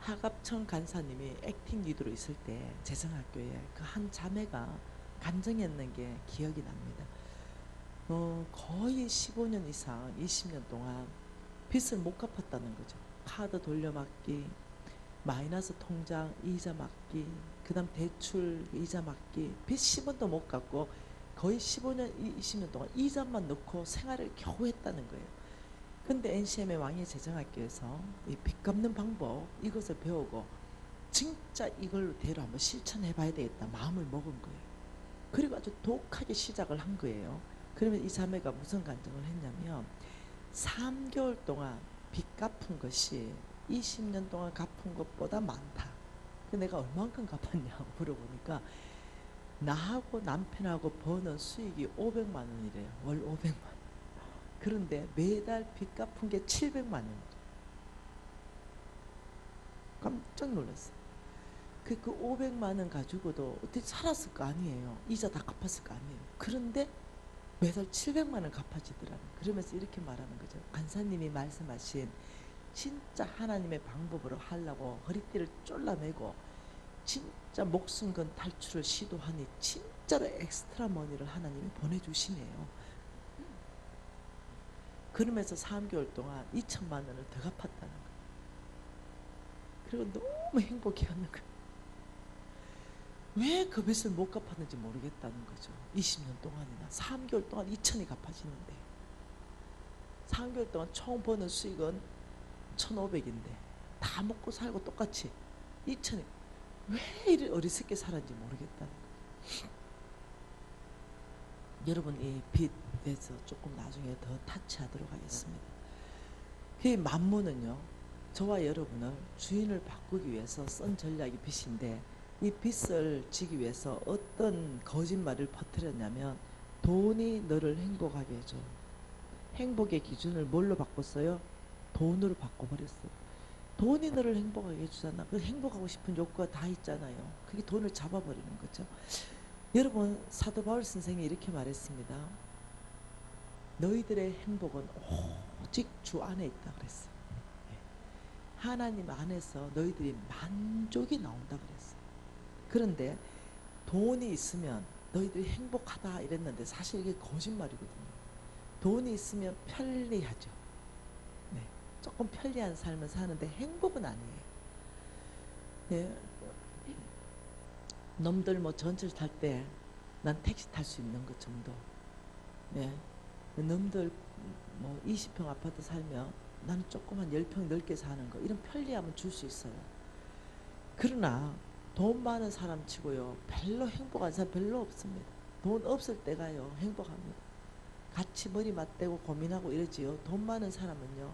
하갑천 간사님이 액팅 리더로 있을 때 재정학교에 그 한 자매가 간증했는 게 기억이 납니다. 거의 15년 이상 20년 동안 빚을 못 갚았다는 거죠. 카드 돌려막기, 마이너스 통장 이자 막기, 그 다음 대출 이자 막기, 빚 10원도 못 갚고 거의 15년 20년 동안 이자만 넣고 생활을 겨우 했다는 거예요. 근데 NCM의 왕의 재정학교에서 이 빚 갚는 방법 이것을 배우고 진짜 이걸대로 한번 실천해 봐야 되겠다 마음을 먹은 거예요. 그리고 아주 독하게 시작을 한 거예요. 그러면 이 자매가 무슨 간증을 했냐면 3개월 동안 빚 갚은 것이 20년 동안 갚은 것보다 많다. 내가 얼만큼 갚았냐고 물어보니까 나하고 남편하고 버는 수익이 500만 원이래요. 월 500만 원. 그런데 매달 빚 갚은 게 700만 원이래요. 깜짝 놀랐어요. 그 500만 원 가지고도 어떻게 살았을 거 아니에요. 이자 다 갚았을 거 아니에요. 그런데 매달 700만 원 갚아지더라고요. 그러면서 이렇게 말하는 거죠. 간사님이 말씀하신 진짜 하나님의 방법으로 하려고 허리띠를 쫄라매고 진짜 목숨 건 탈출을 시도하니 진짜로 엑스트라 머니를 하나님이 보내주시네요. 그러면서 3개월 동안 2천만 원을 더 갚았다는 거예요. 그리고 너무 행복해하는 거예요. 왜 그 빚을 못 갚았는지 모르겠다는 거죠. 20년 동안이나 3개월 동안 2천이 갚아지는데 3개월 동안 총 버는 수익은 1,500인데 다 먹고 살고 똑같이 2천이 왜 이리 어리석게 살았는지 모르겠다는 거죠. 여러분 이 빚에서 조금 나중에 더 타치하도록 하겠습니다. 이 만문은요 저와 여러분을 주인을 바꾸기 위해서 쓴 전략이 빚인데 이 빚을 지기 위해서 어떤 거짓말을 퍼뜨렸냐면 돈이 너를 행복하게 해줘. 행복의 기준을 뭘로 바꿨어요? 돈으로 바꿔버렸어요. 돈이 너를 행복하게 해주잖아. 그 행복하고 싶은 욕구가 다 있잖아요. 그게 돈을 잡아버리는 거죠. 여러분 사도 바울 선생이 이렇게 말했습니다. 너희들의 행복은 오직 주 안에 있다 그랬어요. 하나님 안에서 너희들이 만족이 나온다 그랬어요. 그런데 돈이 있으면 너희들이 행복하다 이랬는데 사실 이게 거짓말이거든요. 돈이 있으면 편리하죠. 네, 조금 편리한 삶을 사는데 행복은 아니에요. 네, 놈들 뭐 전철 탈 때 난 택시 탈 수 있는 것 정도. 네, 놈들 뭐 20평 아파트 살면 나는 조그만 10평 넓게 사는 거 이런 편리함은 줄 수 있어요. 그러나 돈 많은 사람 치고요 별로 행복한 사람 별로 없습니다. 돈 없을 때가요 행복합니다. 같이 머리 맞대고 고민하고 이러지요. 돈 많은 사람은요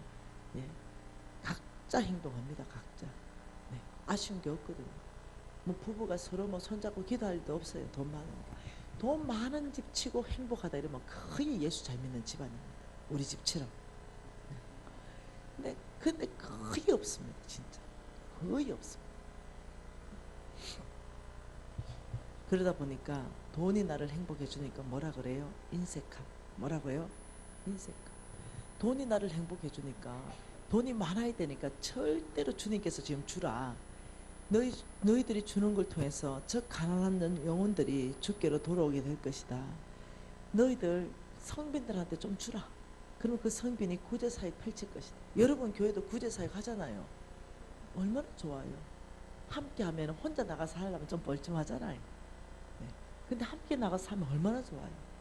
예, 각자 행동합니다. 각자. 네, 아쉬운 게 없거든요. 뭐 부부가 서로 뭐 손잡고 기도할 일도 없어요. 돈 많으니까. 돈 많은 집 치고 행복하다 이러면 거의 예수 잘 믿는 집안입니다. 우리 집처럼. 근데 거의 없습니다. 진짜 거의 없습니다. 그러다 보니까 돈이 나를 행복해 주니까 뭐라 그래요? 인색함. 뭐라고요? 인색함. 돈이 나를 행복해 주니까 돈이 많아야 되니까 절대로 주님께서 지금 주라. 너희들이 주는 걸 통해서 저 가난한 영혼들이 주께로 돌아오게 될 것이다. 너희들 성빈들한테 좀 주라. 그러면 그 성빈이 구제사역 펼칠 것이다. 여러분 교회도 구제사역 하잖아요. 얼마나 좋아요. 함께 하면 혼자 나가서 하려면 좀 멀쩡하잖아요. 네. 근데 함께 나가서 하면 얼마나 좋아요.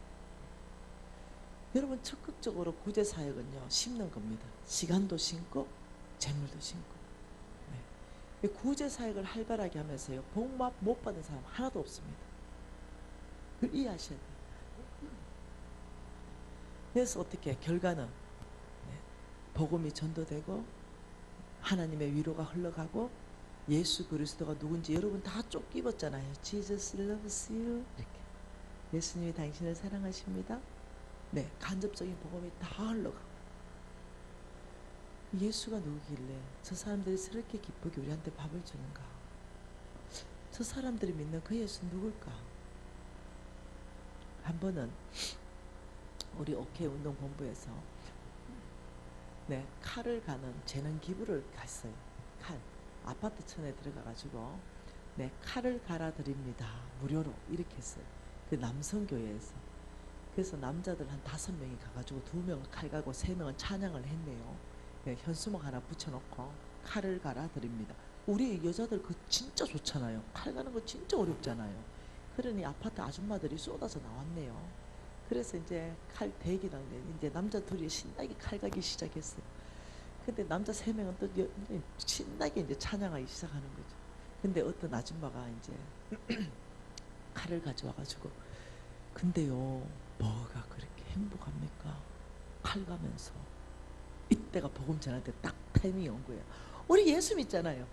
여러분 적극적으로 구제사역은요 심는 겁니다. 시간도 심고 재물도 심고. 네. 구제사역을 활발하게 하면서요 복 못 받은 사람 하나도 없습니다. 그걸 이해하셔야 돼요. 그래서 어떻게 결과는 복음이 전도되고 하나님의 위로가 흘러가고 예수 그리스도가 누군지 여러분 다 쫓기었잖아요. Jesus loves you 이렇게 예수님이 당신을 사랑하십니다. 네, 간접적인 복음이 다 흘러가고 예수가 누구길래 저 사람들이 저렇게 기쁘게 우리한테 밥을 주는가? 저 사람들이 믿는 그 예수 누굴까? 한 번은 우리 OK 운동본부에서 네, 칼을 가는 재능 기부를 갔어요. 칼 아파트 천에 들어가가지고 네, 칼을 갈아 드립니다. 무료로 이렇게 했어요. 그 남성교회에서. 그래서 남자들 한 5명이 가가지고 2명은 칼 가고 3명은 찬양을 했네요. 네, 현수막 하나 붙여놓고 칼을 갈아 드립니다. 우리 여자들 그 진짜 좋잖아요. 칼 가는 거 진짜 어렵잖아요. 그러니 아파트 아줌마들이 쏟아서 나왔네요. 그래서 이제 칼 대기랑 이제 남자 둘이 신나게 칼 가기 시작했어요. 근데 남자 3명은 또 신나게 이제 찬양하기 시작하는 거죠. 근데 어떤 아줌마가 이제 칼을 가져와가지고 근데요 뭐가 그렇게 행복합니까? 칼 가면서. 이때가 복음 전할 때 딱 타이밍이 온 거예요. 우리 예수 믿잖아요.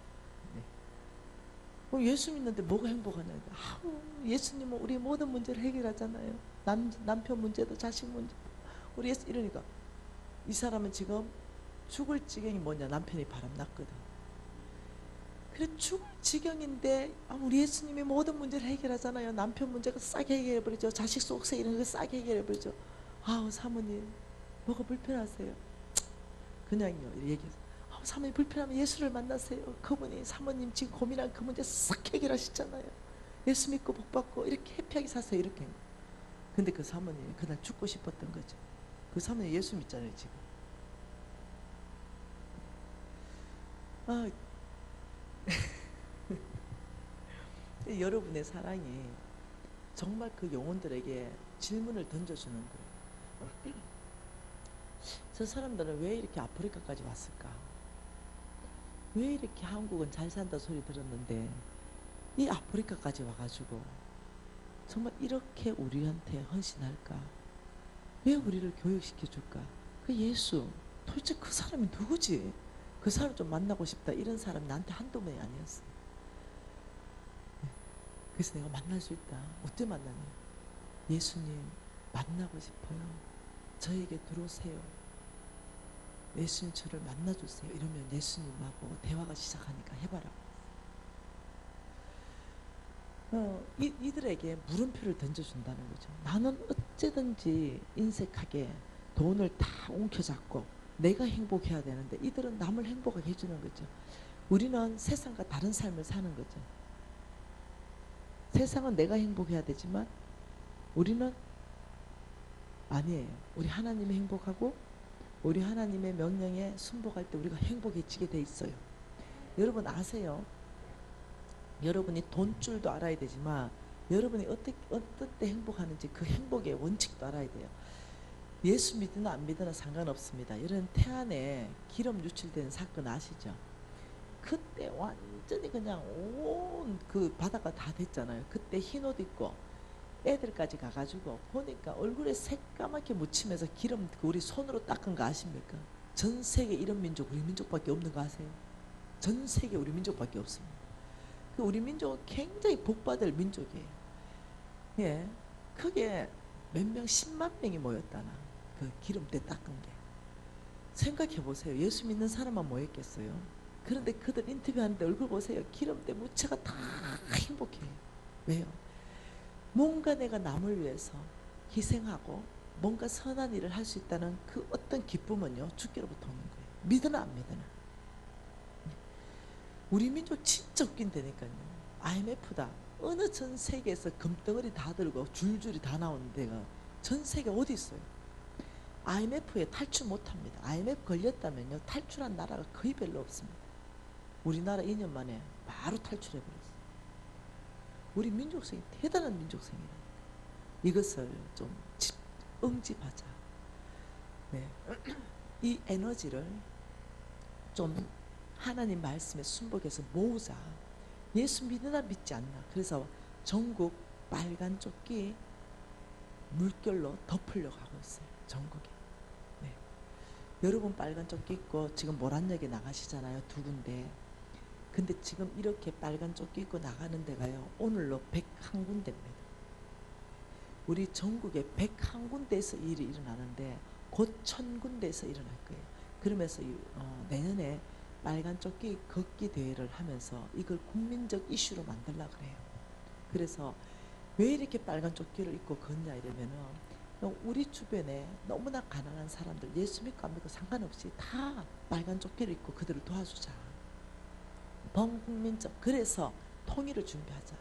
네. 예수 믿는데 뭐가 행복하냐? 예수님은 우리 모든 문제를 해결하잖아요. 남편 문제도 자식 문제. 우리 예수 이러니까 이 사람은 지금 죽을 지경이 뭐냐? 남편이 바람났거든. 그래 죽을 지경인데 우리 예수님이 모든 문제를 해결하잖아요. 남편 문제가 싹 해결해버리죠. 자식 속세 이런 거 싹 해결해버리죠. 아우 사모님 뭐가 불편하세요? 그냥요 얘기해서 사모님 불편하면 예수를 만나세요. 그분이 사모님 지금 고민한 그 문제 싹 해결하시잖아요. 예수 믿고 복 받고 이렇게 해피하게 사세요. 이렇게. 근데 그 사모님이 그날 죽고 싶었던 거죠. 그 사모님 예수 믿잖아요 지금. 여러분의 사랑이 정말 그 영혼들에게 질문을 던져주는 거예요. 저 사람들은 왜 이렇게 아프리카까지 왔을까? 왜 이렇게 한국은 잘 산다 소리 들었는데 이 아프리카까지 와가지고 정말 이렇게 우리한테 헌신할까? 왜 우리를 교육시켜줄까? 그 예수 도대체 그 사람이 누구지? 그 사람 좀 만나고 싶다. 이런 사람 나한테 한두 명이 아니었어. 그래서 내가 만날 수 있다. 어떻게 만나냐? 예수님 만나고 싶어요. 저에게 들어오세요. 예수님 저를 만나주세요. 이러면 예수님하고 대화가 시작하니까 해봐라. 이들에게 물음표를 던져준다는 거죠. 나는 어찌든지 인색하게 돈을 다 움켜잡고 내가 행복해야 되는데 이들은 남을 행복하게 해주는 거죠. 우리는 세상과 다른 삶을 사는 거죠. 세상은 내가 행복해야 되지만 우리는 아니에요. 우리 하나님이 행복하고 우리 하나님의 명령에 순복할 때 우리가 행복해지게 돼 있어요. 여러분 아세요? 여러분이 돈줄도 알아야 되지만 여러분이 어떨 때 행복하는지 그 행복의 원칙도 알아야 돼요. 예수 믿으나 안 믿으나 상관없습니다. 이런 태안에 기름 유출된 사건 아시죠? 그때 완전히 그냥 온 그 바다가 다 됐잖아요. 그때 흰 옷 입고 애들까지 가가지고 보니까 얼굴에 새까맣게 묻히면서 기름 그 우리 손으로 닦은 거 아십니까? 전 세계 이런 민족 우리 민족밖에 없는 거 아세요? 전 세계 우리 민족밖에 없습니다. 그 우리 민족은 굉장히 복받을 민족이에요. 예, 그게 몇 명 10만 명이 모였다나 그 기름때 닦은 게. 생각해 보세요. 예수 믿는 사람만 모였겠어요? 그런데 그들 인터뷰하는데 얼굴 보세요. 기름때 무채가 다 행복해요. 왜요? 뭔가 내가 남을 위해서 희생하고 뭔가 선한 일을 할 수 있다는 그 어떤 기쁨은요 주께로부터 오는 거예요. 믿으나 안 믿으나. 우리 민족 진짜 웃긴다니까요. IMF다. 어느 전 세계에서 금덩어리 다 들고 줄줄이 다 나오는 데가 전 세계 어디 있어요? IMF에 탈출 못합니다. IMF 걸렸다면요 탈출한 나라가 거의 별로 없습니다. 우리나라 2년 만에 바로 탈출해버렸어요. 우리 민족성이 대단한 민족성이라. 이것을 좀 응집하자. 네. 이 에너지를 좀 하나님 말씀에 순복해서 모으자. 예수 믿으나 믿지 않나. 그래서 전국 빨간 조끼 물결로 덮으려고 하고 있어요. 전국에. 네. 여러분 빨간 조끼 입고 지금 모란역에 나가시잖아요. 두 군데. 근데 지금 이렇게 빨간 조끼 입고 나가는 데가요 오늘로 101군데입니다. 우리 전국에 101군데에서 일이 일어나는데 곧 1000군데에서 일어날 거예요. 그러면서 내년에 빨간 조끼 걷기 대회를 하면서 이걸 국민적 이슈로 만들려고 그래요. 그래서 왜 이렇게 빨간 조끼를 입고 걷냐 이러면은 우리 주변에 너무나 가난한 사람들 예수 믿고 안 믿고 상관없이 다 빨간 조끼를 입고 그들을 도와주자. 범국민적. 그래서 통일을 준비하자.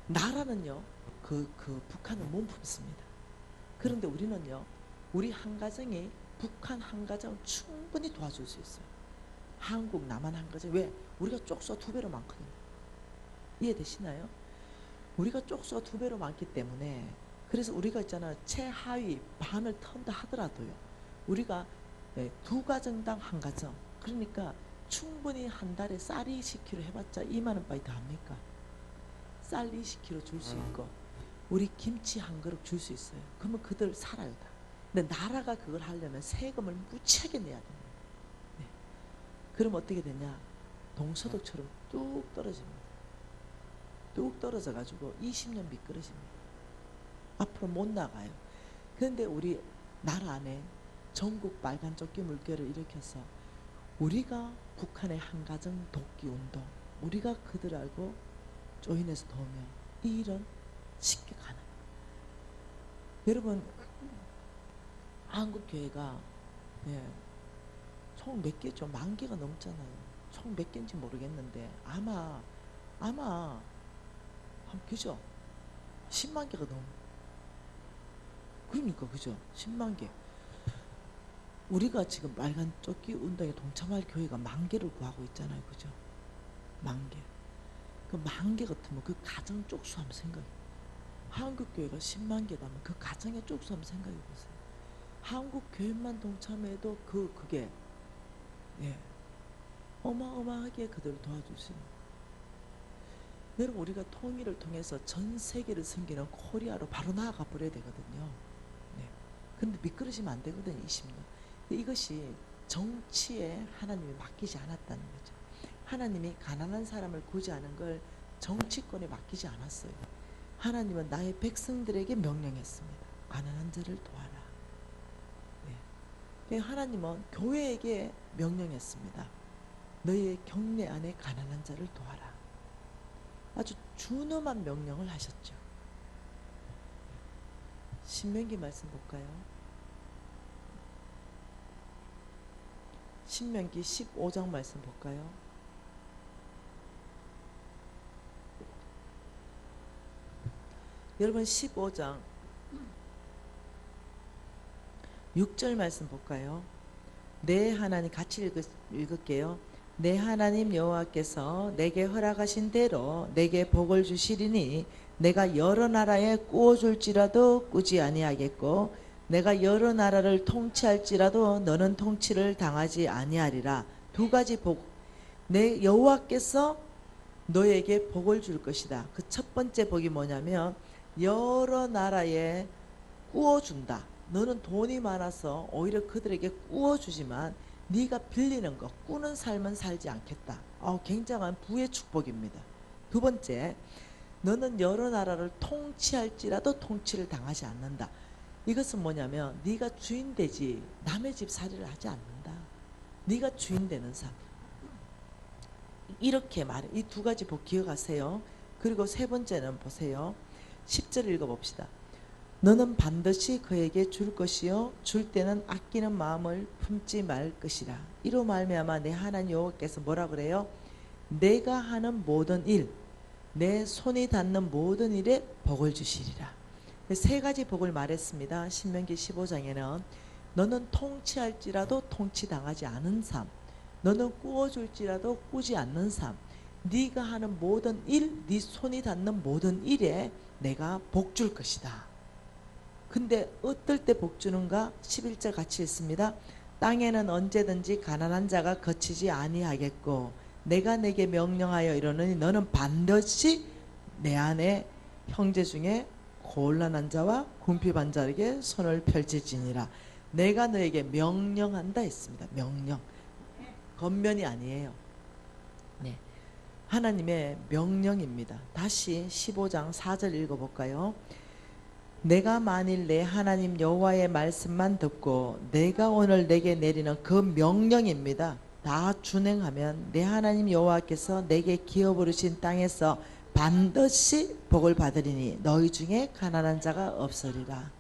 나라는요 그 북한을 못 품습니다. 그런데 우리는요 우리 한 가정이 북한 한 가정을 충분히 도와줄 수 있어요. 한국 남한 한 가정. 왜? 우리가 쪽수가 2배로 많거든요. 이해되시나요? 우리가 쪽수가 2배로 많기 때문에 그래서 우리가 있잖아요 최하위 반을 턴다 하더라도요 우리가 2가정당 한 가정. 그러니까 충분히 한 달에 쌀 20kg 해봤자 2만원 빠이 더 합니까? 쌀 20kg 줄 수 있고 우리 김치 한 그릇 줄 수 있어요. 그러면 그들 살아요 다. 근데 나라가 그걸 하려면 세금을 무지하게 내야 됩니다. 네. 그럼 어떻게 되냐? 동서독처럼 뚝 떨어집니다. 뚝 떨어져 가지고 20년 미끄러집니다. 앞으로 못 나가요. 그런데 우리 나라 안에 전국 빨간 조끼 물결을 일으켜서 우리가 북한의 한 가정 돕기 운동 우리가 그들하고 조인해서 도우면 이 일은 쉽게 가능해요. 여러분 한국교회가 총 몇 개죠? 10,000개가 넘잖아요. 총 몇 개인지 모르겠는데 아마 그죠? 10만 개가 넘어. 그러니까 그죠? 10만 개. 우리가 지금 빨간 조끼 운동에 동참할 교회가 10,000개를 구하고 있잖아요. 그죠? 10,000개. 그 10,000개 같으면 그 가정 쪽수 한번 생각해. 한국교회가 10만 개다면 그 가정의 쪽수 한번 생각해 보세요. 한국교회만 동참해도 그게 어마어마하게 그들을 도와줄 수 있는. 여러분 우리가 통일을 통해서 전 세계를 섬기는 코리아로 바로 나아가 버려야 되거든요. 네. 근데 미끄러지면 안 되거든요. 20년. 이것이 정치에 하나님이 맡기지 않았다는 거죠. 하나님이 가난한 사람을 구제하는 걸 정치권에 맡기지 않았어요. 하나님은 나의 백성들에게 명령했습니다. 가난한 자를 도와라. 네. 하나님은 교회에게 명령했습니다. 너희의 경례 안에 가난한 자를 도와라. 아주 준엄한 명령을 하셨죠. 신명기 말씀 볼까요? 신명기 15장 말씀 볼까요? 여러분 15장 6절 말씀 볼까요? 내 하나님 같이 읽을게요. 내 하나님 여호와께서 내게 허락하신 대로 내게 복을 주시리니 내가 여러 나라에 꾸어줄지라도 꾸지 아니하겠고 내가 여러 나라를 통치할지라도 너는 통치를 당하지 아니하리라. 두 가지 복. 내 여호와께서 너에게 복을 줄 것이다. 그 첫 번째 복이 뭐냐면 여러 나라에 꾸어준다. 너는 돈이 많아서 오히려 그들에게 꾸어주지만 네가 빌리는 거, 꾸는 삶은 살지 않겠다. 굉장한 부의 축복입니다. 두 번째, 너는 여러 나라를 통치할지라도 통치를 당하지 않는다. 이것은 뭐냐면 네가 주인 되지 남의 집 살이를 하지 않는다. 네가 주인 되는 삶. 이렇게 말해. 이 두 가지 복 기억하세요. 그리고 세 번째는 보세요. 10절 읽어봅시다. 너는 반드시 그에게 줄 것이요 줄 때는 아끼는 마음을 품지 말 것이라. 이로 말미암아 내 하나님 여호와께서 뭐라 그래요? 내가 하는 모든 일, 내 손이 닿는 모든 일에 복을 주시리라. 세 가지 복을 말했습니다. 신명기 15장에는 너는 통치할지라도 통치당하지 않은 삶, 너는 꾸어줄지라도 꾸지 않는 삶, 네가 하는 모든 일, 네 손이 닿는 모든 일에 내가 복 줄 것이다. 근데 어떨 때 복 주는가? 11절 같이 읽습니다. 땅에는 언제든지 가난한 자가 거치지 아니하겠고 내가 내게 명령하여 이르노니 너는 반드시 내 안에 형제 중에 곤란한 자와 궁핍한 자에게 손을 펼칠지니라. 내가 너에게 명령한다 했습니다. 명령. 겉면이 아니에요. 네. 하나님의 명령입니다. 다시 15장 4절 읽어볼까요? 내가 만일 내 하나님 여호와의 말씀만 듣고 내가 오늘 내게 내리는 그 명령입니다. 다 준행하면 내 하나님 여호와께서 내게 기어 부르신 땅에서 반드시 복을 받으리니 너희 중에 가난한 자가 없으리라.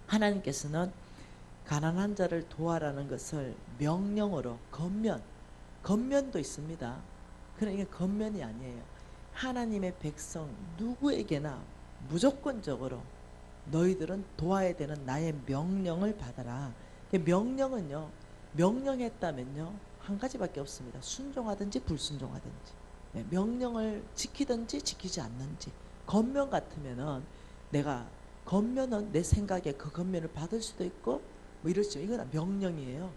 하나님께서는 가난한 자를 도와라는 것을 명령으로 겉면도 있습니다. 그러니까 겉면이 아니에요. 하나님의 백성 누구에게나 무조건적으로 너희들은 도와야 되는 나의 명령을 받아라. 명령은요, 명령했다면요 한 가지밖에 없습니다. 순종하든지 불순종하든지. 네, 명령을 지키든지 지키지 않는지. 겉면 같으면은 내가 겉면은 내 생각에 그 겉면을 받을 수도 있고 뭐 이렇죠. 이건 명령이에요.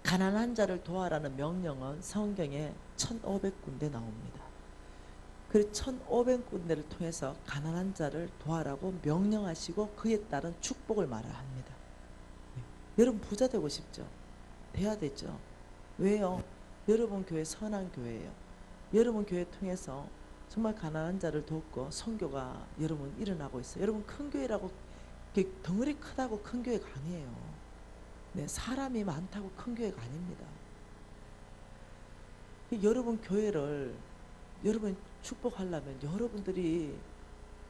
가난한 자를 도와라는 명령은 성경에 1500군데 나옵니다. 그 1500군데를 통해서 가난한 자를 도와라고 명령하시고 그에 따른 축복을 말합니다. 여러분 부자 되고 싶죠? 돼야 되죠. 왜요? 여러분 교회 선한 교회예요. 여러분 교회 통해서 정말 가난한 자를 돕고 선교가 여러분 일어나고 있어요. 여러분 큰 교회라고 덩어리 크다고 큰 교회가 아니에요. 네, 사람이 많다고 큰 교회가 아닙니다. 여러분 교회를 여러분 축복하려면 여러분들이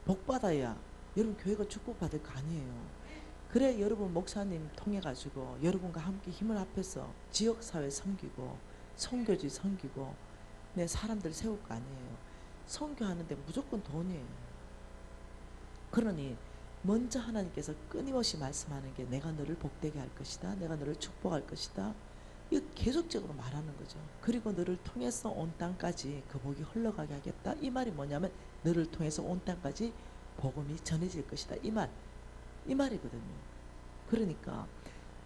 복받아야 여러분 교회가 축복받을 거 아니에요. 그래 여러분 목사님 통해 가지고 여러분과 함께 힘을 합해서 지역사회 섬기고 선교지 섬기고 네, 사람들 세울 거 아니에요. 선교하는데 무조건 돈이에요. 그러니 먼저 하나님께서 끊임없이 말씀하는 게 내가 너를 복되게 할 것이다. 내가 너를 축복할 것이다. 이거 계속적으로 말하는 거죠. 그리고 너를 통해서 온 땅까지 그 복이 흘러가게 하겠다. 이 말이 뭐냐면 너를 통해서 온 땅까지 복음이 전해질 것이다. 이 말이거든요. 그러니까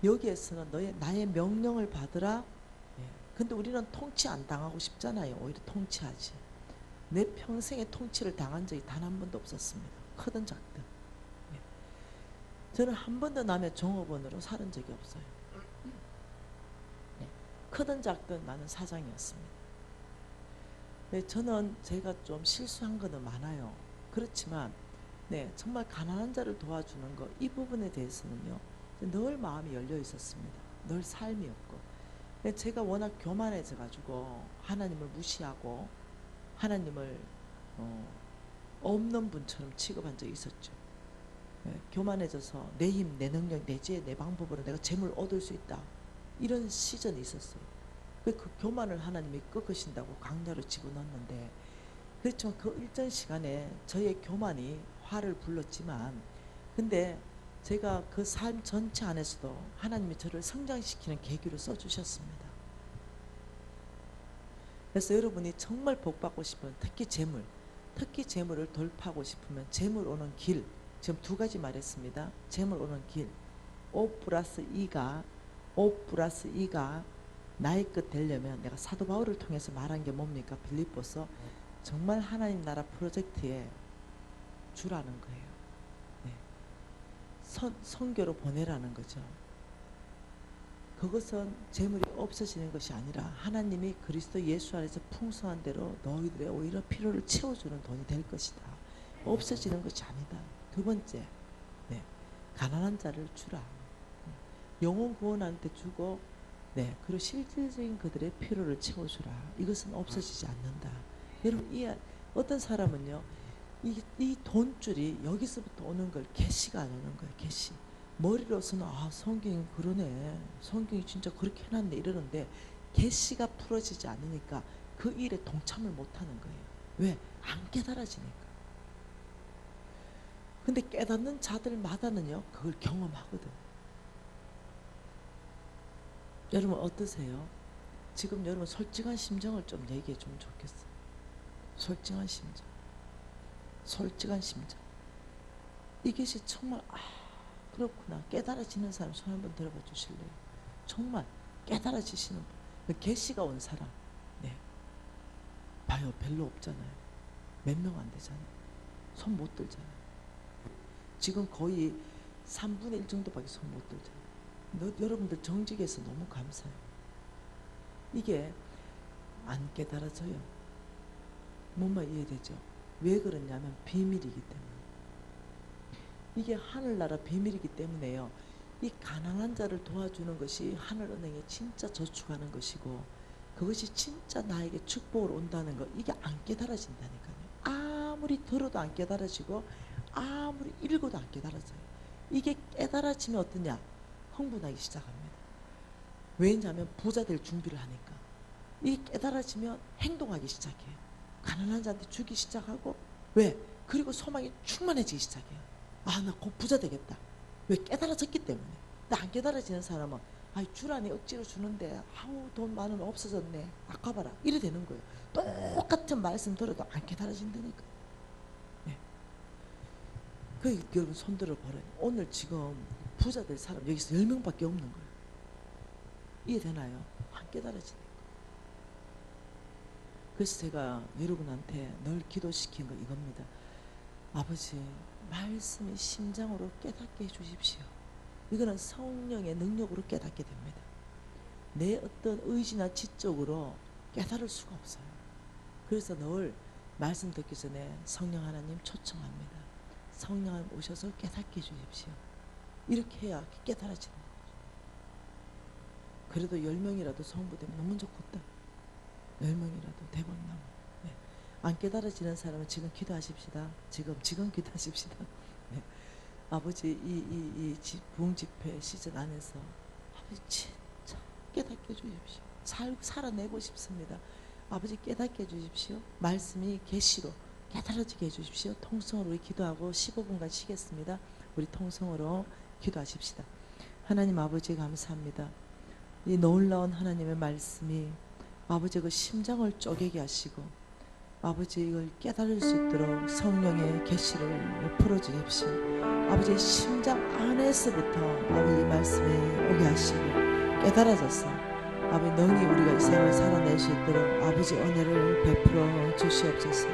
여기에서는 나의 명령을 받으라. 근데 우리는 통치 안 당하고 싶잖아요. 오히려 통치하지. 내 평생에 통치를 당한 적이 단 한 번도 없었습니다. 크든 작든. 저는 한 번도 남의 종업원으로 살은 적이 없어요. 크든 작든 나는 사장이었습니다. 저는 제가 좀 실수한 거는 많아요. 그렇지만 정말 가난한 자를 도와주는 거 이 부분에 대해서는요 늘 마음이 열려 있었습니다. 늘 삶이었고 제가 워낙 교만해져 가지고 하나님을 무시하고 하나님을 없는 분처럼 취급한 적이 있었죠. 교만해져서 내 힘, 내 능력, 내 지혜, 내 방법으로 내가 재물 얻을 수 있다. 이런 시절이 있었어요. 그 교만을 하나님이 꺾으신다고 강야로 집어넣었는데 그렇지만 그 일정 시간에 저의 교만이 화를 불렀지만 근데 제가 그 삶 전체 안에서도 하나님이 저를 성장시키는 계기로 써주셨습니다. 그래서 여러분이 정말 복받고 싶으면 특히 재물을 돌파하고 싶으면 재물 오는 길 지금 두 가지 말했습니다. 재물 오는 길. 5 플러스 2가 5 플러스 2가 나의 끝 되려면, 내가 사도 바울을 통해서 말한 게 뭡니까? 빌립보서 정말 하나님 나라 프로젝트에 주라는 거예요. 네. 선교로 보내라는 거죠. 그것은 재물이 없어지는 것이 아니라 하나님이 그리스도 예수 안에서 풍성한 대로 너희들의 오히려 필요를 채워주는 돈이 될 것이다. 없어지는 것이 아니다. 두 번째, 네, 가난한 자를 주라. 영혼 구원한테 주고, 네, 그리고 실질적인 그들의 필요를 채워주라. 이것은 없어지지 않는다. 여러분, 어떤 사람은요, 이 돈줄이 여기서부터 오는 걸 개시가 안 오는 거예요. 개시. 머리로서는 성경이 그러네, 성경이 진짜 그렇게 해놨네 이러는데 계시가 풀어지지 않으니까 그 일에 동참을 못하는 거예요. 왜? 안 깨달아지니까. 근데 깨닫는 자들마다는요 그걸 경험하거든. 여러분 어떠세요? 지금 여러분 솔직한 심정을 좀 얘기해 주면 좋겠어요. 솔직한 심정, 솔직한 심정. 이것이 정말 그렇구나 깨달아지는 사람 손 한번 들어봐 주실래요? 정말 깨달아지시는 분, 계시가 온 사람. 네, 봐요. 별로 없잖아요. 몇 명 안 되잖아요. 손 못 들잖아요. 지금 거의 3분의 1 정도밖에 손 못 들잖아요. 여러분들 정직해서 너무 감사해요. 이게 안 깨달아져요. 뭔말 이해되죠? 왜 그러냐면 비밀이기 때문에. 이게 하늘나라 비밀이기 때문에요. 이 가난한 자를 도와주는 것이 하늘은행에 진짜 저축하는 것이고, 그것이 진짜 나에게 축복으로 온다는 거, 이게 안 깨달아진다니까요. 아무리 들어도 안 깨달아지고 아무리 읽어도 안 깨달아져요. 이게 깨달아지면 어떠냐? 흥분하기 시작합니다. 왜냐하면 부자 될 준비를 하니까. 이 깨달아지면 행동하기 시작해요. 가난한 자한테 주기 시작하고. 왜? 그리고 소망이 충만해지기 시작해요. 나 곧 부자 되겠다. 왜? 깨달아졌기 때문에. 근데 안 깨달아지는 사람은 주라니 억지로 주는데 돈 많으면 없어졌네. 아까봐라. 이래 되는 거예요. 똑같은 말씀 들어도 안 깨달아진다니까. 네. 여러분 손 들어보래요. 오늘 지금 부자 될 사람 여기서 10명밖에 없는 거예요. 이해되나요? 안 깨달아지니까. 그래서 제가 여러분한테 늘 기도시킨 거 이겁니다. 아버지, 말씀이 심장으로 깨닫게 해주십시오. 이거는 성령의 능력으로 깨닫게 됩니다. 내 어떤 의지나 지적으로 깨달을 수가 없어요. 그래서 늘 말씀 듣기 전에 성령 하나님 초청합니다. 성령 하나님 오셔서 깨닫게 해주십시오. 이렇게 해야 깨달아지는 거죠. 그래도 10명이라도 성부되면 너무 좋겠다. 10명이라도 대박 나면. 네. 안 깨달아지는 사람은 지금 기도하십시다. 지금 기도하십시다. 네. 아버지, 이 부흥집회 시즌 안에서 아버지 진짜 깨닫게 해주십시오. 살아내고 싶습니다. 아버지 깨닫게 해주십시오. 말씀이 계시로 깨달아지게 해주십시오. 통성으로 우리 기도하고 15분간 쉬겠습니다. 우리 통성으로 기도하십시다. 하나님 아버지 감사합니다. 이 놀라운 하나님의 말씀이 아버지 그 심장을 쪼개게 하시고 아버지 이걸 깨달을 수 있도록 성령의 계시를 풀어주십시오. 아버지 심장 안에서부터 아버지 말씀이 오게 하시고 깨달아져서 아버지 능히 우리가 이 삶을 살아낼 수 있도록 아버지 은혜를 베풀어 주시옵소서.